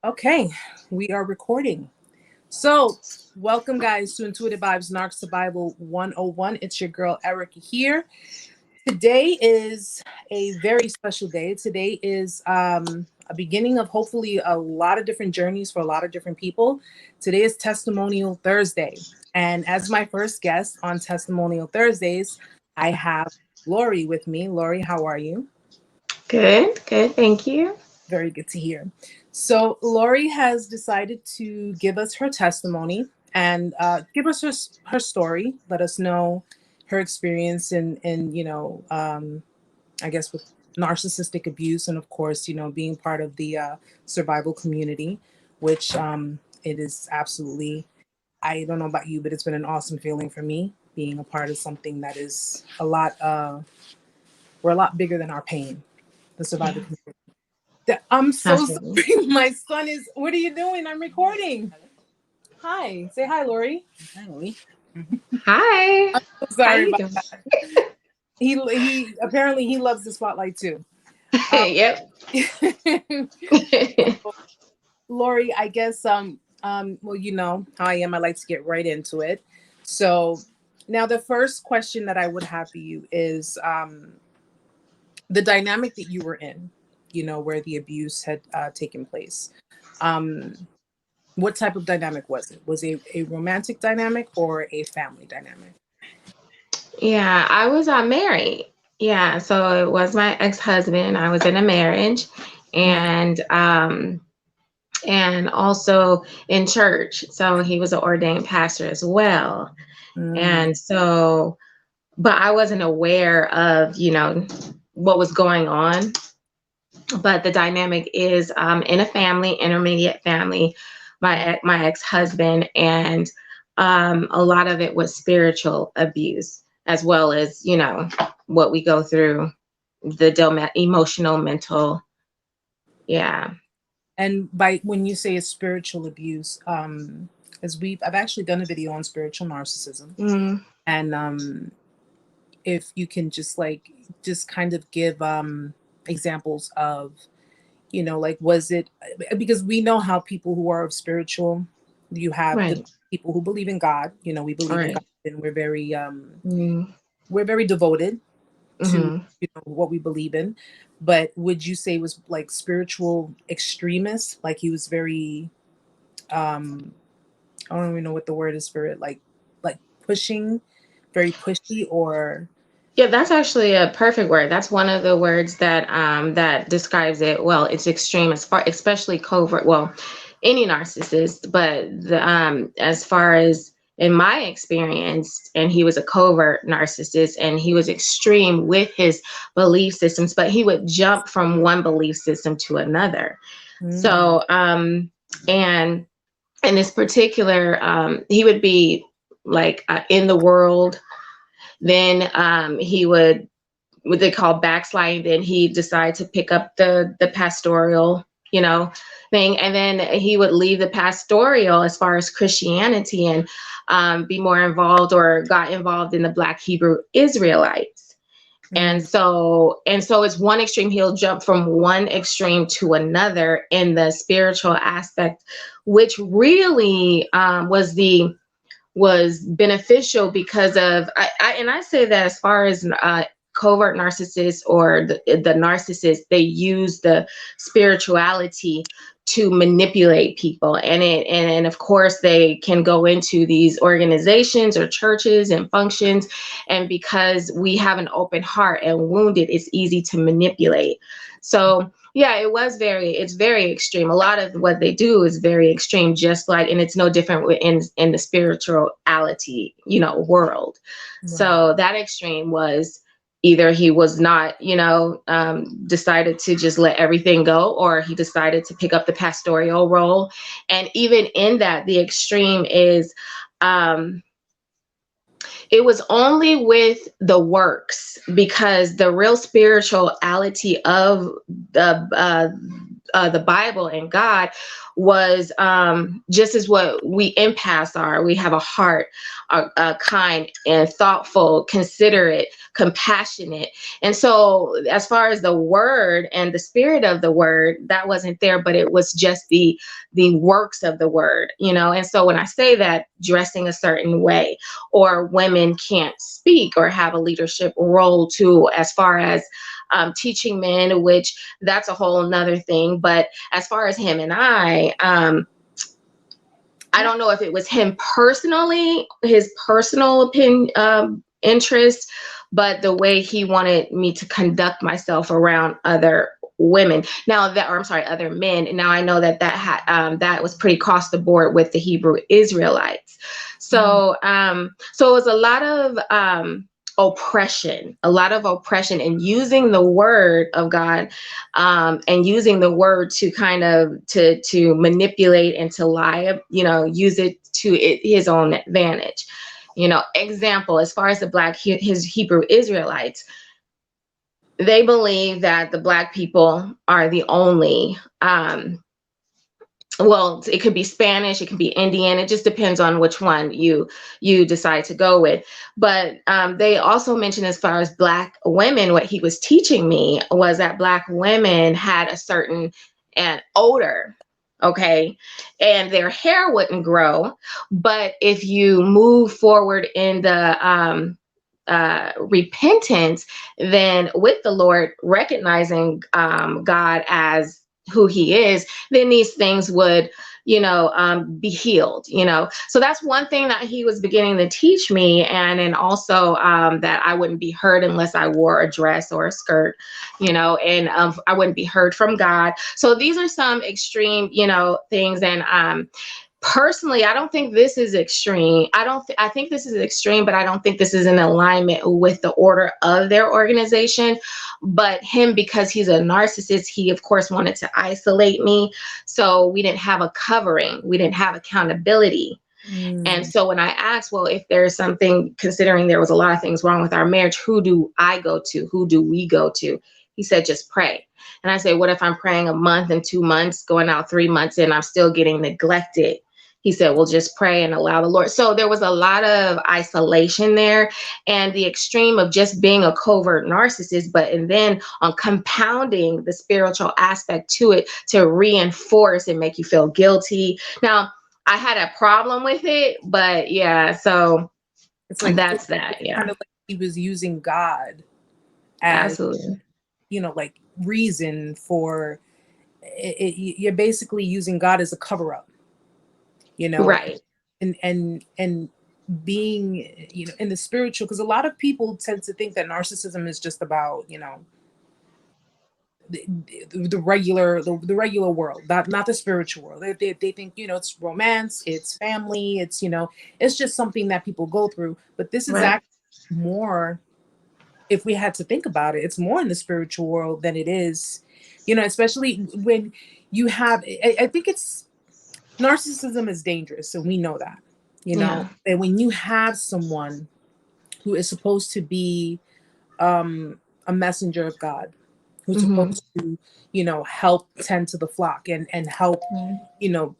Okay, we are recording. So, welcome guys to Intuitive Vibes Narc Survival 101. It's your girl Erica here. Today is a very special day. Today is a beginning of hopefully a lot of different journeys for a lot of different people. Today is Testimonial Thursday. And as my first guest on Testimonial Thursdays, I have Lori with me. Lori, how are you? Good, good. Thank you. Very good to hear. So, Lori has decided to give us her testimony and give us her story. Let us know her experience in I guess, with narcissistic abuse, and of course, being part of the survival community, which it is absolutely. I don't know about you, but it's been an awesome feeling for me being a part of something that is a lot. We're a lot bigger than our pain. The survival Yeah, community. I'm so absolutely. sorry. My son is. What are you doing? I'm recording. Hi. Say hi, Lori. Hi, Lori. Hi. How Sorry you about doing? that. He apparently he loves the spotlight too. Um, Yep. Lori, I guess well, you know how I am. I like to get right into it. So now the first question that I would have for you is the dynamic that you were in. Where the abuse had taken place. Um, What type of dynamic was it? Was it a romantic dynamic or a family dynamic? Yeah, I was married. Yeah, so it was my ex-husband. I was in a marriage, Okay. and also in church. So he was an ordained pastor as well. Mm, And so, but I wasn't aware of, what was going on. But the dynamic is in a family, intermediate family, my ex-husband, and a lot of it was spiritual abuse, as well as what we go through, the emotional, mental. Yeah. and by when you say it's spiritual abuse, as I've actually done a video on spiritual narcissism, Mm, and if you can just kind of give examples of, like, was it, because we know how people who are spiritual, you have the right. people who believe in God. We All believe in God, right. and Mm, we're very devoted to mm-hmm. what we believe in. But would you say it was like spiritual extremist, like he was very um I don't even know what the word is for it, like pushing, very pushy, or Yeah, that's actually a perfect word. That's one of the words that describes it well. It's extreme, as far, especially covert. Well, any narcissist, but as far as in my experience, and he was a covert narcissist, and he was extreme with his belief systems, but he would jump from one belief system to another. mm, So, and in this particular, he would be like in the world. Then he would, what they call backsliding. Then he decided to pick up the pastoral, thing, and then he would leave the pastoral as far as Christianity, and be more involved, or got involved in the Black Hebrew Israelites. mm, And so it's one extreme. He'll jump from one extreme to another in the spiritual aspect, which really was beneficial because of and I say that as far as covert narcissists, or the narcissist, they use the spirituality to manipulate people, and of course they can go into these organizations or churches and functions, and because we have an open heart and wounded, it's easy to manipulate. So yeah, it's very extreme. A lot of what they do is very extreme, just like, and it's no different in the spirituality, world. right. So that extreme was either he was not, decided to just let everything go, or he decided to pick up the pastoral role. And even in that, the extreme is, um, it was only with the works, because the real spirituality of the the Bible and God was just as what we empaths are. We have a heart, kind and thoughtful, considerate, compassionate. And so as far as the word and the spirit of the word, that wasn't there, but it was just the works of the word, you know. And so when I say that, dressing a certain way, or women can't speak or have a leadership role too, as far as teaching men, which that's a whole nother thing. But as far as him and I don't know if it was him personally, his personal opinion, interest, but the way he wanted me to conduct myself around other women. Now that, or I'm sorry, other men. Now I know that that was pretty across the board with the Hebrew Israelites. So, so it was a lot of oppression, and using the word of God, and using the word to kind of to manipulate and to lie, you know, use it to his own advantage. You know, example, as far as his Hebrew Israelites, they believe that the Black people are the only, well, it could be Spanish, it can be Indian. It just depends on which one you decide to go with. But they also mentioned, as far as Black women, what he was teaching me was that Black women had a certain odor, okay, and their hair wouldn't grow. But if you move forward in the repentance, then with the Lord, recognizing God as who he is, then these things would, you know, be healed, you know. So that's one thing that he was beginning to teach me. And also that I wouldn't be heard unless I wore a dress or a skirt, you know, and I wouldn't be heard from God. So these are some extreme, you know, things. And personally, I don't think this is extreme. I think this is extreme, but I don't think this is in alignment with the order of their organization. But him, because he's a narcissist, he of course wanted to isolate me. So we didn't have a covering. We didn't have accountability. And so when I asked, well, if there's something, considering there was a lot of things wrong with our marriage, who do I go to? Who do we go to? He said, just pray. And I said, what if I'm praying a month and 2 months, going out 3 months, and I'm still getting neglected? He said, well, just pray and allow the Lord. So there was a lot of isolation there, and the extreme of just being a covert narcissist, and then on compounding the spiritual aspect to it to reinforce and make you feel guilty. Now, I had a problem with it, but yeah, so it's like that's that. Yeah. Kind of like he was using God as, Absolutely. you know, like reason for it. You're basically using God as a cover up, you know, Right. and being, you know, in the spiritual, because a lot of people tend to think that narcissism is just about, you know, the regular world, not the spiritual world. They think, you know, it's romance, it's family, it's, you know, it's just something that people go through. But this is Right. actually more, if we had to think about it, it's more in the spiritual world than it is, you know, especially when you have, I think it's, narcissism is dangerous, so we know that, you know. Yeah. And when you have someone who is supposed to be a messenger of God, who's Mm-hmm. supposed to, you know, help tend to the flock and help, Right. you know,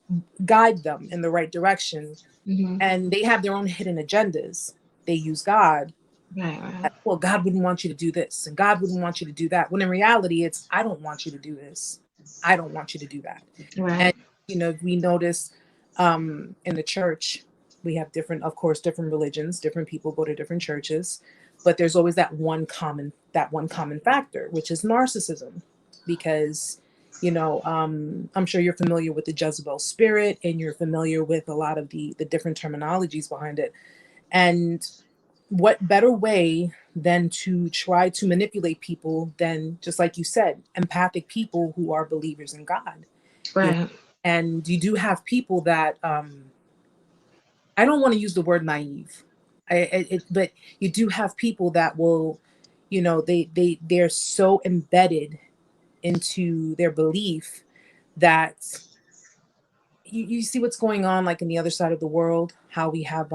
guide them in the right direction, Mm-hmm. and they have their own hidden agendas, they use God. Right. Right. Well, God wouldn't want you to do this, and God wouldn't want you to do that. When in reality, it's, I don't want you to do this. I don't want you to do that. Right. And, you know, we notice in the church, we have different, of course, different religions, different people go to different churches, but there's always that one common factor, which is narcissism. Because, you know, I'm sure you're familiar with the Jezebel spirit, and you're familiar with a lot of the different terminologies behind it. And what better way than to try to manipulate people than, just like you said, empathic people who are believers in God, you know? Right. And you do have people that I don't want to use the word naive, but you do have people that will, you know, they're so embedded into their belief that you see what's going on, like in the other side of the world, how we have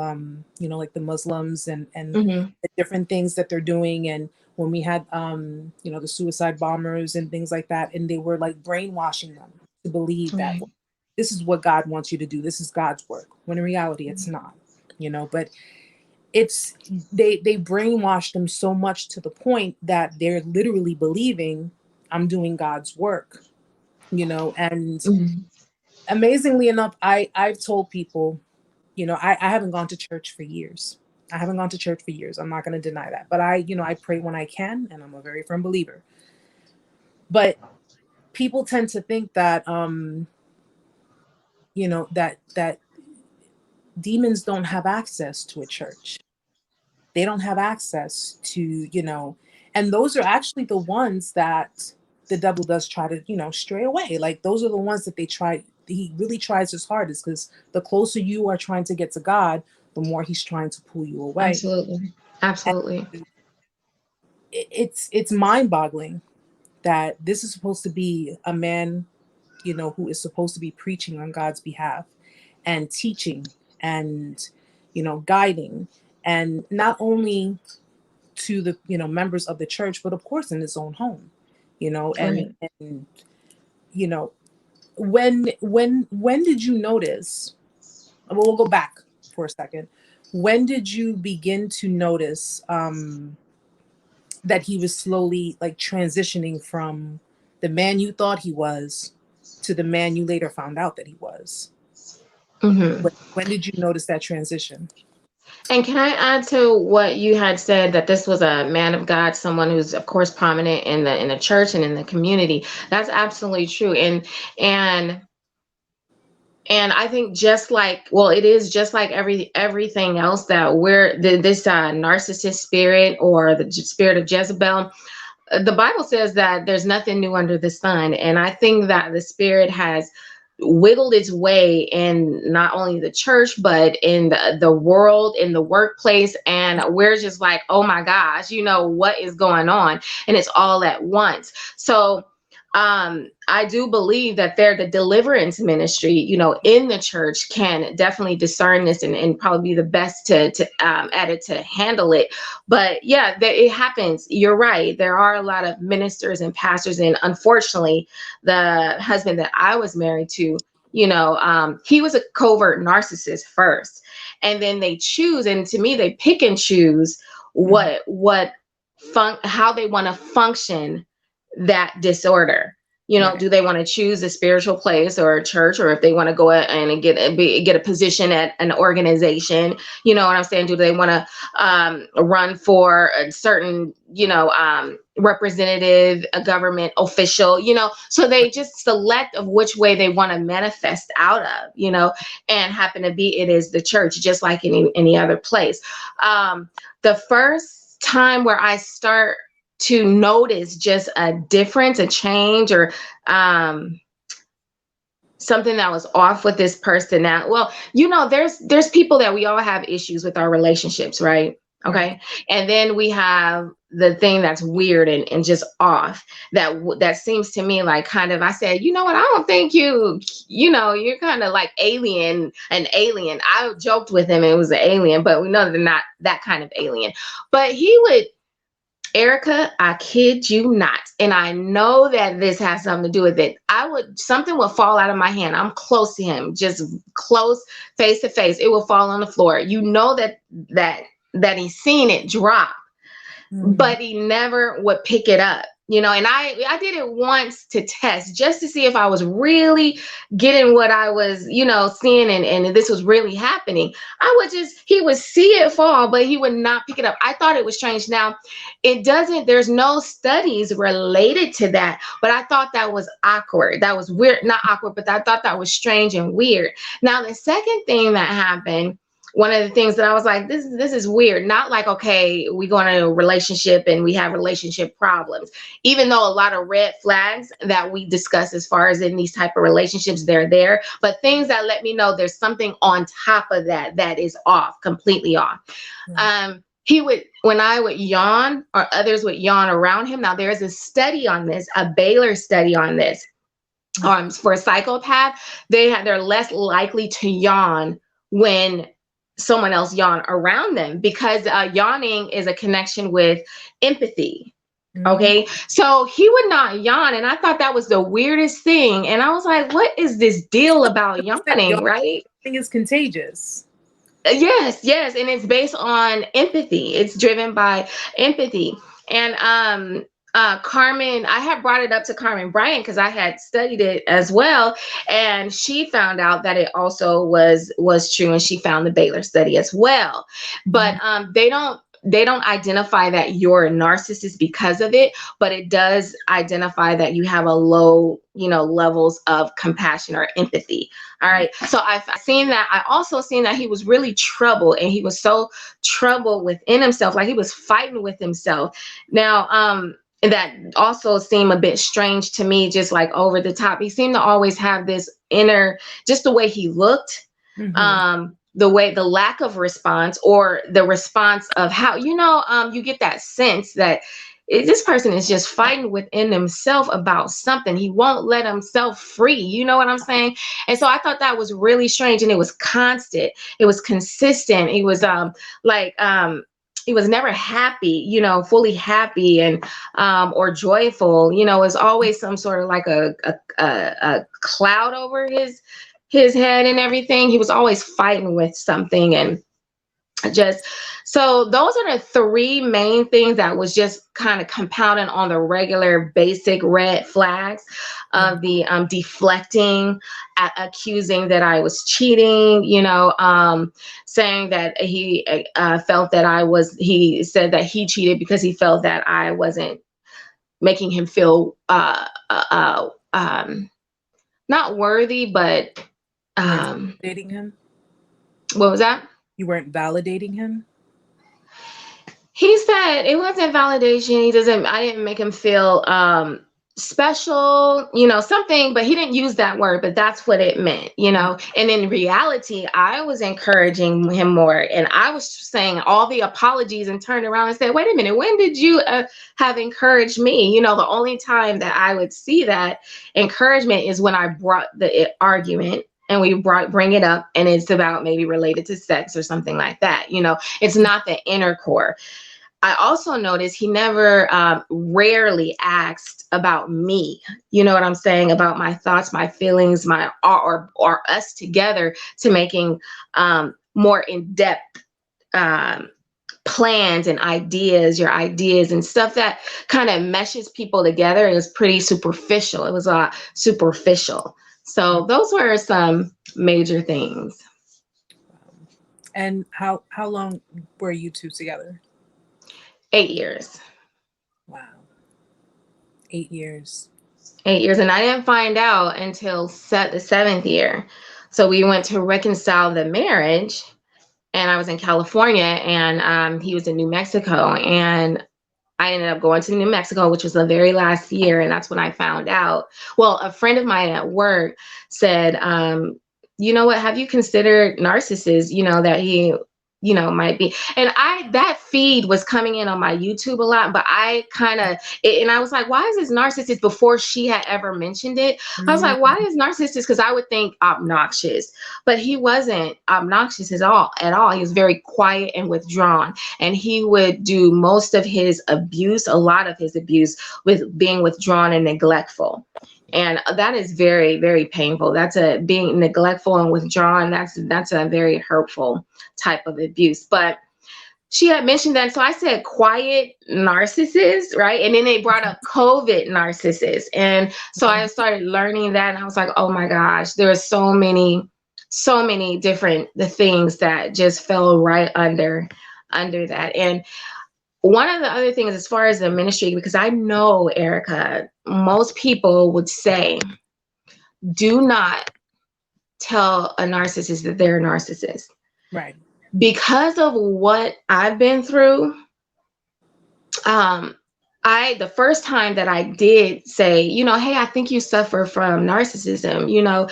you know, like the Muslims and Mm-hmm. the different things that they're doing. And when we had, the suicide bombers and things like that, and they were like brainwashing them to believe that, Right. well, this is what God wants you to do. This is God's work. When in reality, it's not, but it's, they brainwashed them so much to the point that they're literally believing I'm doing God's work, and Mhm. amazingly enough, I've told people, I haven't gone to church for years. I haven't gone to church for years. I'm not going to deny that. But I pray when I can, and I'm a very firm believer. But people tend to think that, that demons don't have access to a church. They don't have access to, and those are actually the ones that the devil does try to, stray away. Like, those are the ones that he really tries his hardest, because the closer you are trying to get to God, the more he's trying to pull you away. Absolutely. Absolutely. And it's mind-boggling that this is supposed to be a man, who is supposed to be preaching on God's behalf and teaching and, guiding, and not only to the, members of the church, but of course in his own home, and, Right. and, you know, when did you notice, well, we'll go back for a second. When did you begin to notice, that he was slowly like transitioning from the man you thought he was to the man you later found out that he was? Hmm. When did you notice that transition? And can I add to what you had said, that this was a man of God, someone who's of course prominent in the church and in the community? That's absolutely true. And I think, just like, well, it is just like everything else, that this narcissist spirit, or the spirit of Jezebel. The Bible says that there's nothing new under the sun. And I think that the spirit has wiggled its way in not only the church, but in the world, in the workplace. And we're just like, oh my gosh, what is going on? And it's all at once. So I do believe that the deliverance ministry, in the church, can definitely discern this, and probably be the best to at it, to handle it. But yeah, it happens. You're right. There are a lot of ministers and pastors, and unfortunately, the husband that I was married to, he was a covert narcissist first, and then they choose, and to me, they pick and choose how they want to function that disorder. Right. Do they want to choose a spiritual place or a church, or if they want to go and get a position at an organization? You know what I'm saying? Do they want to run for a certain, representative, a government official? So they just select of which way they want to manifest out of, and happen to be, it is the church, just like any other place. The first time where I start to notice just a difference, a change, or something that was off with this person. Now, well, there's people that we all have issues with our relationships, right? Okay. Right. And then we have the thing that's weird and just off, that seems to me like, kind of, I said, you know what, I don't think you're kind of like an alien. I joked with him, it was an alien, but we know they're not that kind of alien. But he would, Erica, I kid you not. And I know that this has something to do with it. Something would fall out of my hand. I'm close to him, just close, face to face. It will fall on the floor. That he's seen it drop, but he never would pick it up. And I did it once to test, just to see if I was really getting what I was, seeing, and this was really happening. He would see it fall, but he would not pick it up. I thought it was strange. Now, there's no studies related to that, but I thought that was awkward. That was weird, not awkward, but I thought that was strange and weird. Now, the second thing that happened, one of the things that I was like, this is weird. Not like, okay, we go into a relationship and we have relationship problems, even though a lot of red flags that we discuss as far as in these type of relationships, they're there, but things that let me know there's something on top of that is off, completely off. When I would yawn, or others would yawn around him. Now, there's a study on this, a Baylor study on this. For a psychopath, they're less likely to yawn when someone else yawn around them, because yawning is a connection with empathy. Okay, so he would not yawn, and I thought that was the weirdest thing. And I was like, what is this deal about yawning, right? Yawning is contagious. Yes, yes, and it's based on empathy. It's driven by empathy. And Carmen, I had brought it up to Carmen Bryant because I had studied it as well, and she found out that it also was true, and she found the Baylor study as well. But they don't identify that you're a narcissist because of it, but it does identify that you have a low, levels of compassion or empathy. All right. So I've seen that. I also seen that he was really troubled, and he was so troubled within himself, like he was fighting with himself. Now, that also seemed a bit strange to me, just like over the top. He seemed to always have this inner, just the way he looked, the lack of response, or the response of how, you get that sense that this person is just fighting within himself about something. He won't let himself free. You know what I'm saying? And so I thought that was really strange, and it was constant. It was consistent. It was he was never happy, fully happy and or joyful. It's always some sort of like a cloud over his head and everything. He was always fighting with something. And so those are the three main things that was just kind of compounding on the regular basic red flags of the deflecting, accusing that I was cheating, saying that he felt that he said that he cheated because he felt that I wasn't making him feel not worthy, but validating him. What was that? You weren't validating him? He said it wasn't validation. I didn't make him feel special, something, but he didn't use that word, but that's what it meant, And in reality, I was encouraging him more, and I was saying all the apologies, and turned around and said, wait a minute, when did you have encouraged me? The only time that I would see that encouragement is when I brought the argument, and we bring it up, and it's about maybe related to sex or something like that. It's not the inner core. I also noticed he never rarely asked about me. You know what I'm saying? About my thoughts, my feelings, or us together, to making more in-depth plans and your ideas and stuff that kind of meshes people together. It was pretty superficial. It was a lot superficial. So those were some major things. And how long were you two together? 8 years. Wow. 8 years. 8 years. And I didn't find out until the 7th year. So we went to reconcile the marriage, and I was in California, and he was in New Mexico, and I ended up going to New Mexico, which was the very last year. And that's when I found out. Well, a friend of mine at work said, you know what, have you considered Narcissist, that he, might be. And that feed was coming in on my YouTube a lot, but I was like, why is this Narcissist, before she had ever mentioned it? I was like, why is Narcissist? Because I would think obnoxious, but he wasn't obnoxious at all. He was very quiet and withdrawn, and he would do most of his abuse, a lot of his abuse, with being withdrawn and neglectful. And that is very, very painful. That's being neglectful and withdrawn. That's a very hurtful type of abuse. But she had mentioned that. So I said quiet narcissist, right? And then they brought up COVID narcissist. And so I started learning that, and I was like, oh my gosh, there are so many different things that just fell right under that. And one of the other things, as far as the ministry, because I know, Erica, most people would say, do not tell a narcissist that they're a narcissist. Right. Because of what I've been through, the first time that I did say, hey, I think you suffer from narcissism,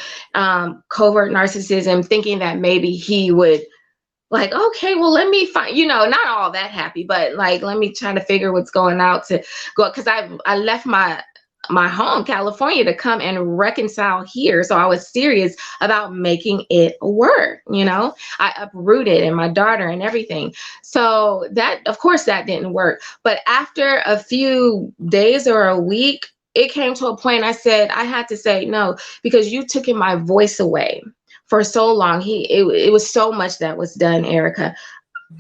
covert narcissism, thinking that maybe he would, like, okay, well, let me find, not all that happy, but like, let me try to figure what's going out to go. Cause I left my my home, California, to come and reconcile here. So I was serious about making it work. I uprooted and my daughter and everything. So that, of course, that didn't work. But after a few days or a week, it came to a point I said, I had to say no, because you took my voice away for so long. It was so much that was done, Erica.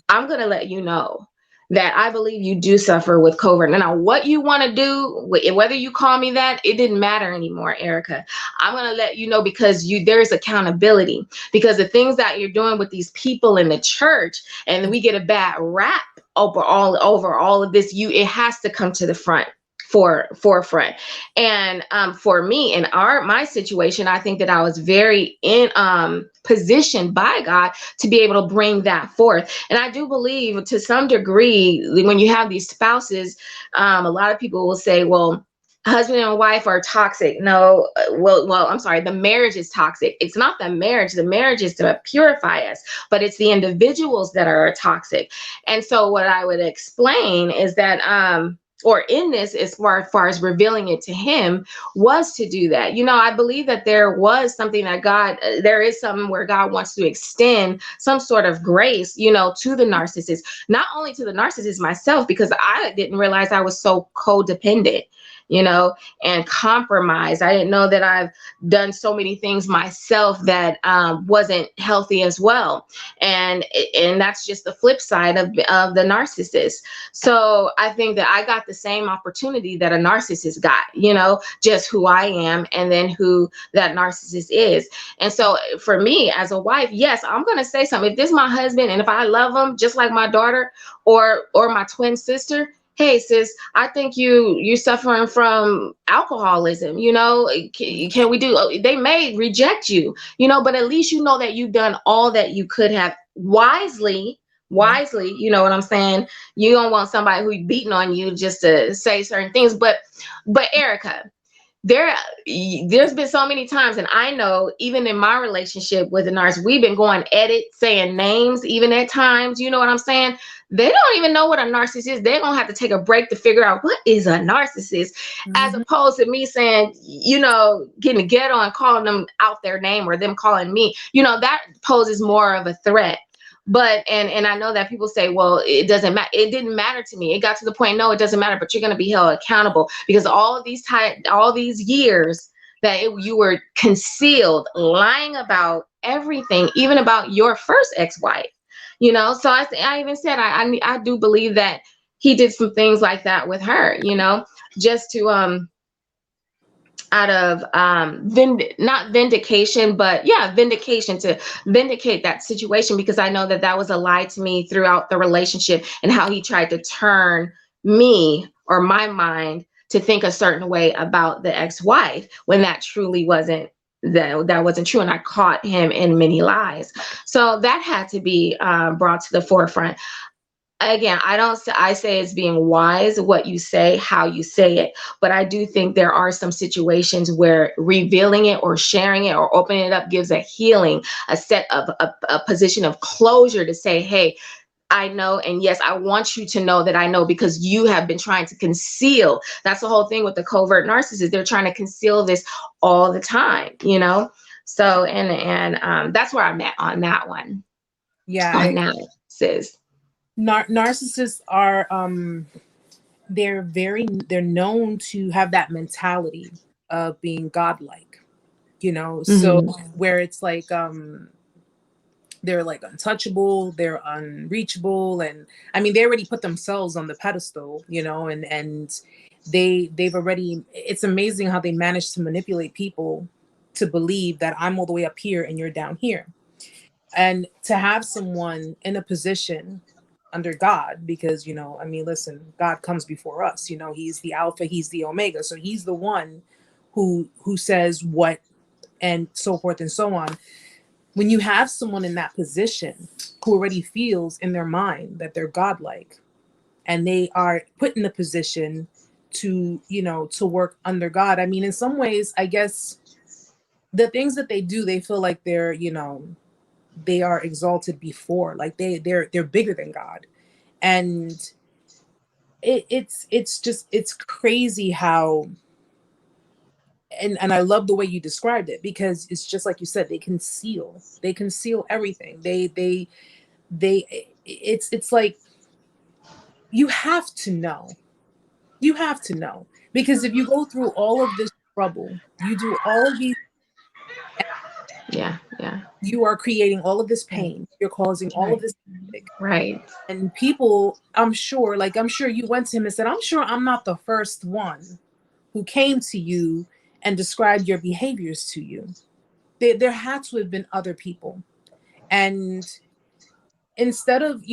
I'm going to let you know that I believe you do suffer with covert. Now, what you want to do, whether you call me that, it didn't matter anymore, Erica. I'm going to let you know, because there's accountability, because the things that you're doing with these people in the church, and we get a bad rap over all of this, it has to come to the forefront. And for me, in my situation, I think that I was very in positioned by God to be able to bring that forth. And I do believe, to some degree, when you have these spouses, a lot of people will say, well, husband and wife are toxic. No, well, I'm sorry, the marriage is toxic. It's not the marriage. The marriage is to purify us, but it's the individuals that are toxic. And so what I would explain is that or in this, as far as revealing it to him, was to do that. I believe that there was something that there is something where God wants to extend some sort of grace, to the narcissist, not only to the narcissist myself, because I didn't realize I was so codependent, and compromised. I didn't know that I've done so many things myself that wasn't healthy as well. And that's just the flip side of the narcissist. So I think that I got the same opportunity that a narcissist got, just who I am and then who that narcissist is. And so for me as a wife, yes, I'm going to say something. If this is my husband and if I love him just like my daughter or my twin sister, hey sis, I think you're suffering from alcoholism. Can we do? They may reject you, but at least you know that you've done all that you could have wisely. You know what I'm saying? You don't want somebody who's beating on you just to say certain things. But Erica, there's been so many times, and I know even in my relationship with the narcissist, we've been going at it, saying names, even at times. You know what I'm saying? They don't even know what a narcissist is. They're gonna have to take a break to figure out what is a narcissist, as opposed to me saying, getting a ghetto and calling them out their name, or them calling me. That poses more of a threat. But and I know that people say, well, it doesn't matter. It didn't matter to me. It got to the point, no, it doesn't matter. But you're going to be held accountable, because all these years that you were concealed, lying about everything, even about your first ex-wife. So I even said I do believe that he did some things like that with her. Just to out of not vindication, but vindication, to vindicate that situation, because I know that was a lie to me throughout the relationship, and how he tried to turn me or my mind to think a certain way about the ex-wife, when that truly wasn't that wasn't true, and I caught him in many lies. So that had to be brought to the forefront. Again, I say it's being wise, what you say, how you say it. But I do think there are some situations where revealing it or sharing it or opening it up gives a healing, a set of a position of closure to say, hey, I know. And yes, I want you to know that I know, because you have been trying to conceal. That's the whole thing with the covert narcissist. They're trying to conceal this all the time, So, and that's where I'm at on that one. Yeah. On that, sis. Narcissists are they're known to have that mentality of being godlike, so where it's like they're like untouchable, they're unreachable, and I mean they already put themselves on the pedestal, and they've already, it's amazing how they manage to manipulate people to believe that I'm all the way up here and you're down here. And to have someone in a position under God, because I mean, listen, God comes before us. He's the Alpha, He's the Omega, so He's the one who says what, and so forth and so on. When you have someone in that position who already feels in their mind that they're godlike, and they are put in a position to to work under God. I mean, in some ways, I guess the things that they do, they feel like they're they are exalted before, like they're bigger than God. And it's crazy how and I love the way you described it, because it's just like you said, they conceal everything. It's like you have to know. You have to know, because if you go through all of this trouble, you do all of these, Yeah, yeah. you are creating all of this pain, you're causing all of this havoc. Right. And people, I'm sure, like I'm sure you went to him and said, I'm sure I'm not the first one who came to you and described your behaviors to you. There had to have been other people. And instead of,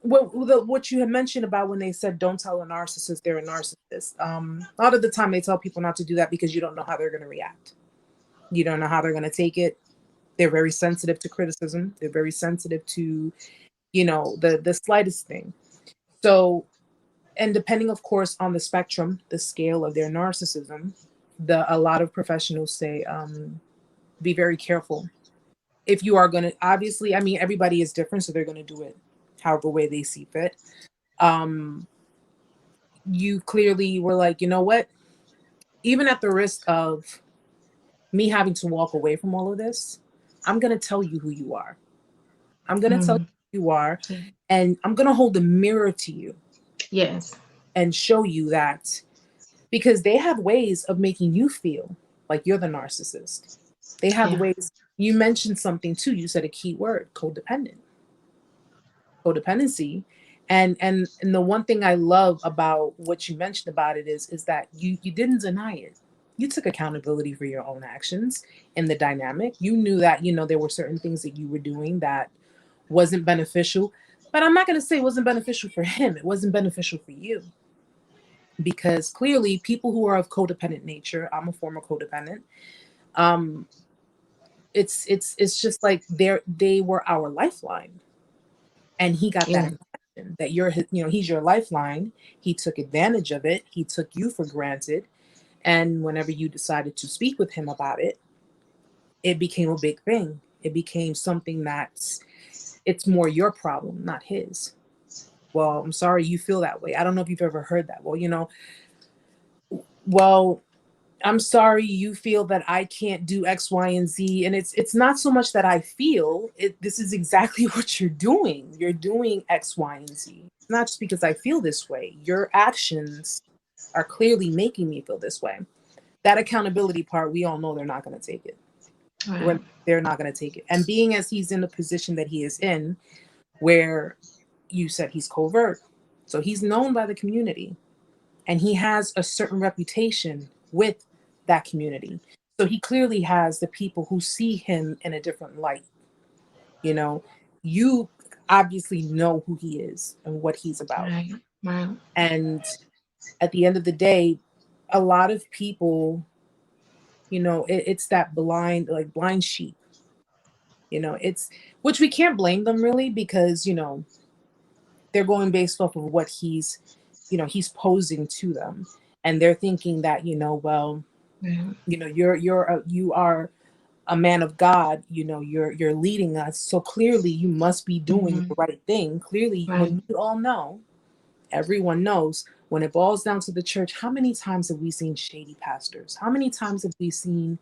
what you had mentioned about when they said don't tell a narcissist they're a narcissist, a lot of the time they tell people not to do that because you don't know how they're going to react. You don't know how they're going to take it. They're very sensitive to criticism. They're very sensitive to, the slightest thing. So, and depending, of course, on the spectrum, the scale of their narcissism, a lot of professionals say, be very careful. If you are going to, obviously, I mean, everybody is different, so they're going to do it however way they see fit. You clearly were like, you know what? Even at the risk of me having to walk away from all of this, I'm going to tell you who you are. I'm going to tell you who you are, and I'm going to hold a mirror to you. Yes. And show you that, because they have ways of making you feel like you're the narcissist. They have ways. You mentioned something too. You said a key word, codependency. And the one thing I love about what you mentioned about it is that you didn't deny it. You took accountability for your own actions in the dynamic. You knew that, there were certain things that you were doing that wasn't beneficial. But I'm not going to say it wasn't beneficial for him. It wasn't beneficial for you. Because clearly people who are of codependent nature, I'm a former codependent, it's just like they were our lifeline. And he got that impression that he's your lifeline. He took advantage of it. He took you for granted. And whenever you decided to speak with him about it, it became a big thing. It became something it's more your problem, not his. Well, I'm sorry you feel that way. I don't know if you've ever heard that. Well, I'm sorry you feel that I can't do X, Y, and Z. And it's not so much that I feel it. This is exactly what you're doing. You're doing X, Y, and Z. It's not just because I feel this way. Your actions are clearly making me feel this way. That accountability part, we all know they're not going to take it. Right. They're not going to take it. And being as he's in the position that he is in, where you said he's covert. So he's known by the community and he has a certain reputation with that community. So he clearly has the people who see him in a different light. You obviously know who he is and what he's about. Right. And at the end of the day, a lot of people, it's that blind sheep. It's, which we can't blame them really, because, they're going based off of what he's posing to them. And they're thinking that, well, you are a man of God, you're leading us. So clearly you must be doing the right thing. Clearly, when you all know, everyone knows, when it boils down to the church, how many times have we seen shady pastors? How many times have we seen,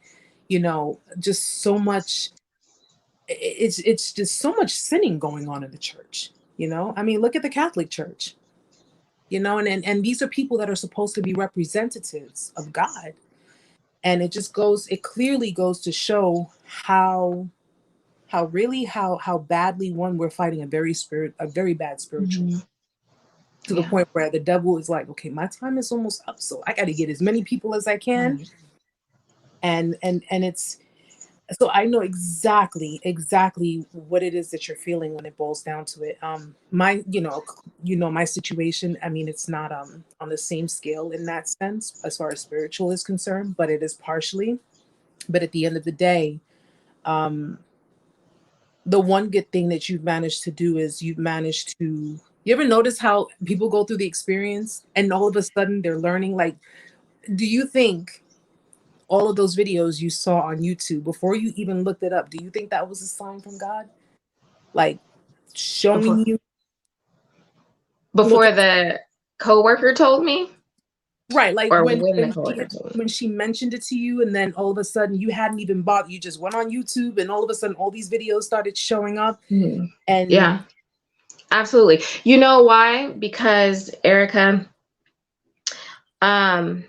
just so much, it's just so much sinning going on in the church. I mean, look at the Catholic Church, and these are people that are supposed to be representatives of God. And it clearly goes to show how badly we're fighting a very bad spiritual, to the point where the devil is like, okay, my time is almost up, so I got to get as many people as I can. And it's, so I know exactly what it is that you're feeling when it boils down to it. My situation, I mean, it's not on the same scale in that sense as far as spiritual is concerned, but it is partially. But at the end of the day, the one good thing that you've managed to do is you ever notice how people go through the experience and all of a sudden they're learning? Like, do you think all of those videos you saw on YouTube, before you even looked it up, do you think that was a sign from God? Like, showing you? Before the coworker told me? Right, like or when when the when coworker she told me. when she mentioned it to you, and then all of a sudden you hadn't even bought. You just went on YouTube, and all of a sudden all these videos started showing up, Mhm. and Yeah, absolutely. You know why? Because Erica, um,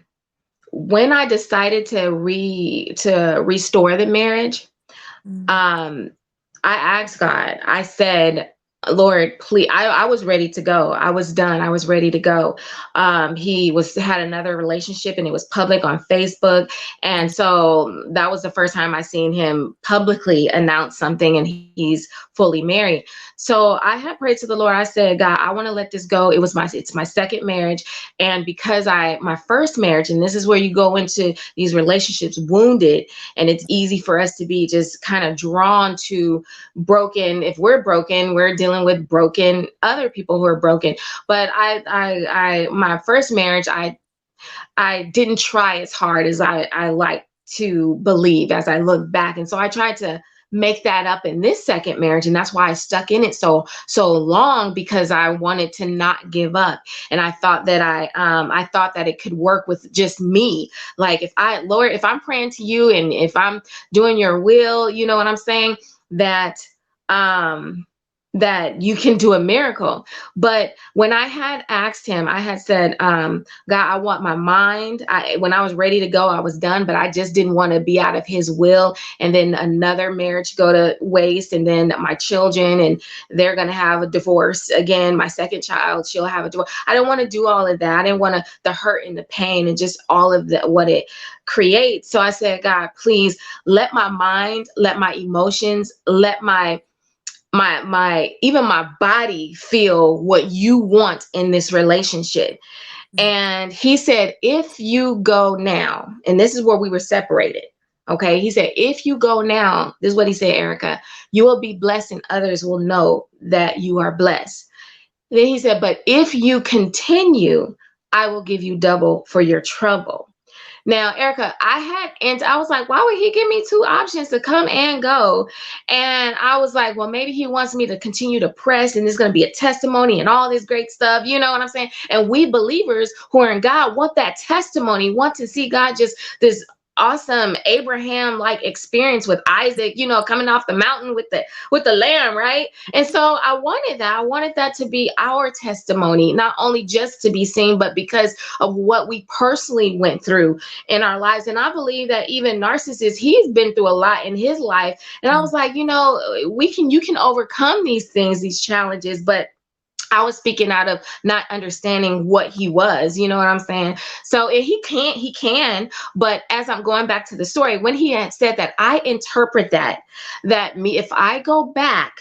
when I decided to restore the marriage, um, I asked God. I said, Lord, please. I was ready to go. I was done. I was ready to go. He had another relationship, and it was public on Facebook, and so that was the first time I seen him publicly announce something, and he's fully married. So I had prayed to the Lord. I said, God, I want to let this go. It's my second marriage, and because my first marriage, and this is where you go into these relationships wounded, and it's easy for us to be just kind of drawn to broken. If we're broken, we're dealing with broken other people who are broken. But my first marriage, I didn't try as hard as I like to believe as I look back. And so I tried to make that up in this second marriage. And that's why I stuck in it so long, because I wanted to not give up. And I thought that I thought that it could work with just me. Like, Lord, if I'm praying to you and if I'm doing your will, you know what I'm saying? Um, that you can do a miracle. But when I had asked him, I had said, God, I want my mind. When I was ready to go, I was done, but I just didn't want to be out of his will. And then another marriage go to waste. And then my children, and they're going to have a divorce again. My second child, she'll have a divorce. I don't want to do all of that. I didn't want the hurt and the pain and just all of what it creates. So I said, God, please let my mind, let my emotions, let my even my body feel what you want in this relationship. And he said, if you go now, and this is where we were separated. Okay. He said, if you go now, this is what he said, Erica, you will be blessed and others will know that you are blessed. Then he said, but if you continue, I will give you double for your trouble. Now, Erica, I was like, why would he give me two options to come and go? And I was like, well, maybe he wants me to continue to press, and there's going to be a testimony and all this great stuff. You know what I'm saying? And we believers who are in God want that testimony, want to see God just this awesome Abraham like experience with Isaac, you know, coming off the mountain with the lamb, right? And so I wanted that to be our testimony, not only just to be seen, but because of what we personally went through in our lives. And I believe that even Narcissist, he's been through a lot in his life. And I was like, you know, you can overcome these things, these challenges, but I was speaking out of not understanding what he was, you know what I'm saying? So he can, but as I'm going back to the story, when he had said that, I interpret that if I go back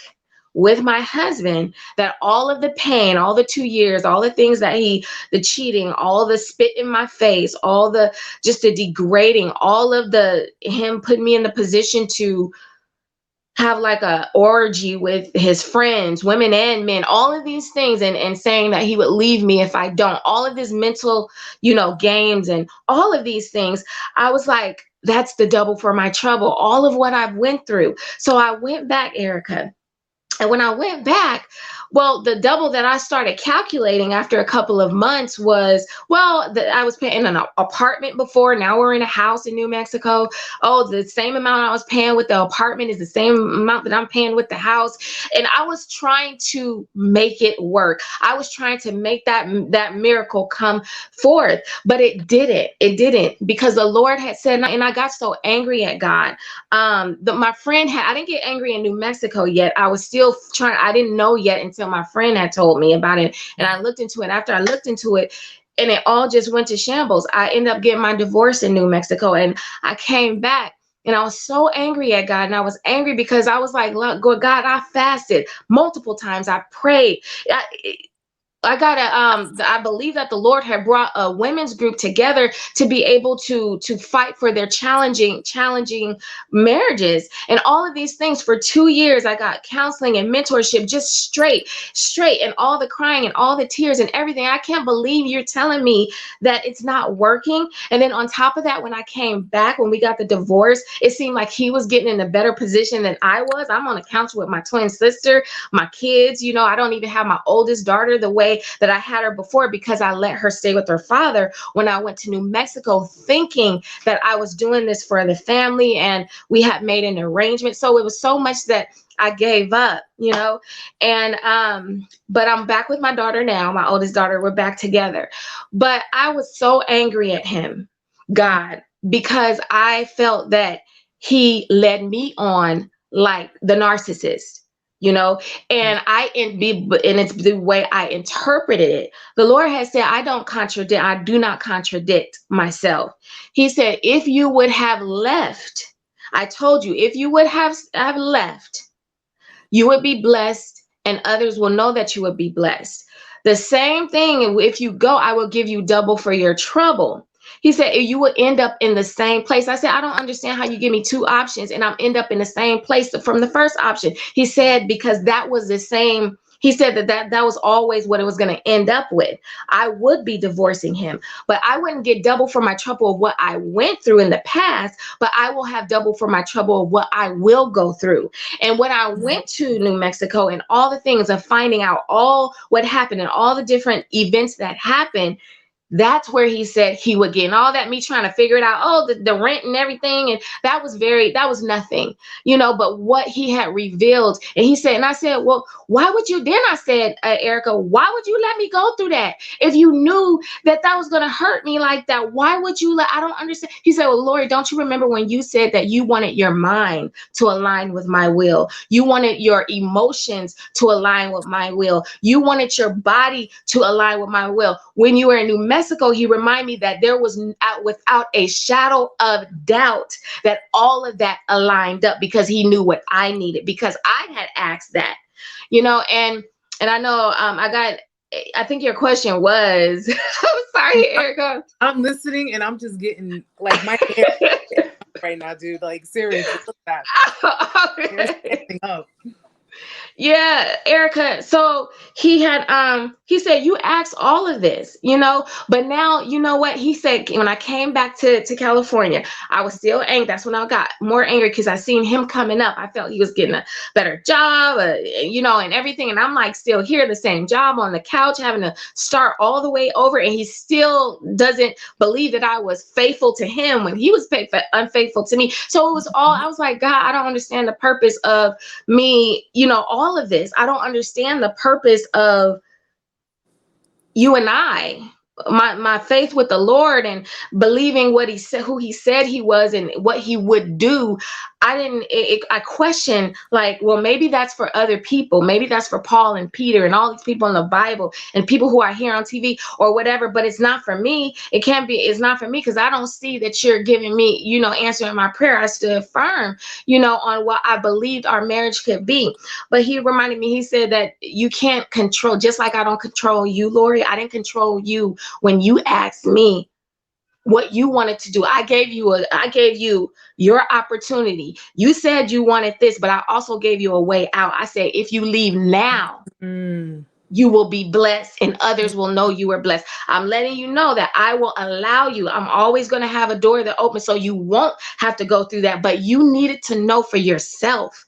with my husband, that all of the pain, all the 2 years, all the things that the cheating, all the spit in my face, all the, just the degrading, all of him putting me in the position to have like a orgy with his friends, women and men, all of these things, and saying that he would leave me if I don't, all of this mental, you know, games and all of these things. I was like, that's the double for my trouble, all of what I've went through. So I went back, Erica. And when I went back, well, the double that I started calculating after a couple of months was, well, I was paying an apartment before. Now we're in a house in New Mexico. Oh, the same amount I was paying with the apartment is the same amount that I'm paying with the house. And I was trying to make it work. I was trying to make that miracle come forth, but it didn't. It didn't, because the Lord had said, and I got so angry at God. My friend I didn't get angry in New Mexico yet. I was still trying. I didn't know yet until my friend had told me about it, and I looked into it. After I looked into it, and it all just went to shambles. I ended up getting my divorce in New Mexico, and I came back, and I was so angry at God. And I was angry because I was like, look, God, I fasted multiple times. I prayed. I believe that the Lord had brought a women's group together to be able to fight for their challenging marriages and all of these things. For 2 years, I got counseling and mentorship, just straight, and all the crying and all the tears and everything. I can't believe you're telling me that it's not working. And then on top of that, when I came back, when we got the divorce, it seemed like he was getting in a better position than I was. I'm on a couch with my twin sister, my kids, you know, I don't even have my oldest daughter the way way that I had her before, because I let her stay with her father when I went to New Mexico, thinking that I was doing this for the family and we had made an arrangement. So it was so much that I gave up, you know, and but I'm back with my daughter now, my oldest daughter. We're back together. But I was so angry at him, God, because I felt that he led me on like the narcissist, you know, and it's the way I interpreted it. The Lord has said, I do not contradict myself. He said, if you would have left, I told you, if you would have left, you would be blessed, and others will know that you would be blessed. The same thing, if you go, I will give you double for your trouble. He said, you will end up in the same place. I said, I don't understand how you give me two options and I'm end up in the same place from the first option. He said, because that was the same. He said that was always what it was going to end up with. I would be divorcing him, but I wouldn't get double for my trouble of what I went through in the past, but I will have double for my trouble of what I will go through. And when I went to New Mexico and all the things of finding out all what happened and all the different events that happened, that's where he said he would get. And all that, me trying to figure it out, oh, the rent and everything. And that was nothing, you know, but what he had revealed. And he said, and I said, well, why would you? Then I said, Erica, why would you let me go through that? If you knew that was going to hurt me like that, why would you I don't understand. He said, well, Lori, don't you remember when you said that you wanted your mind to align with my will? You wanted your emotions to align with my will. You wanted your body to align with my will. When you were in New Mexico, he reminded me that there was without a shadow of doubt that all of that aligned up, because he knew what I needed, because I had asked that, you know, and I know I think your question was, I'm sorry, Erica. I'm listening and I'm just getting like my hair right now, dude. Like seriously, look at that. Hair's standing up. Yeah, Erica. So he said, you asked all of this, you know, but now, you know what he said, when I came back to California, I was still angry. That's when I got more angry, because I seen him coming up. I felt he was getting a better job, you know, and everything. And I'm like, still here, the same job on the couch, having to start all the way over. And he still doesn't believe that I was faithful to him when he was unfaithful to me. So it was all, I was like, God, I don't understand the purpose of me, you know, all of this. I don't understand the purpose of you and I, my faith with the Lord and believing what he said, who he said he was and what he would do. I questioned, like, well, maybe that's for other people. Maybe that's for Paul and Peter and all these people in the Bible and people who are here on TV or whatever, but it's not for me. It's not for me, because I don't see that you're giving me, you know, answering my prayer. I stood firm, you know, on what I believed our marriage could be. But he reminded me, he said that you can't control, just like I don't control you, Lori. I didn't control you when you asked me what you wanted to do. I gave you your opportunity. You said you wanted this, but I also gave you a way out. I said, if you leave now, you will be blessed and others will know you were blessed. I'm letting you know that I will allow you. I'm always going to have a door that opens so you won't have to go through that, but you needed to know for yourself.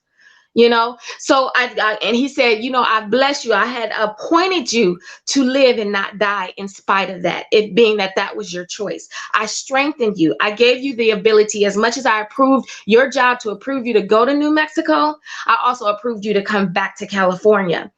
You know, so and he said, you know, I bless you. I had appointed you to live and not die in spite of that, it being that was your choice. I strengthened you. I gave you the ability, as much as I approved your job to approve you to go to New Mexico, I also approved you to come back to California.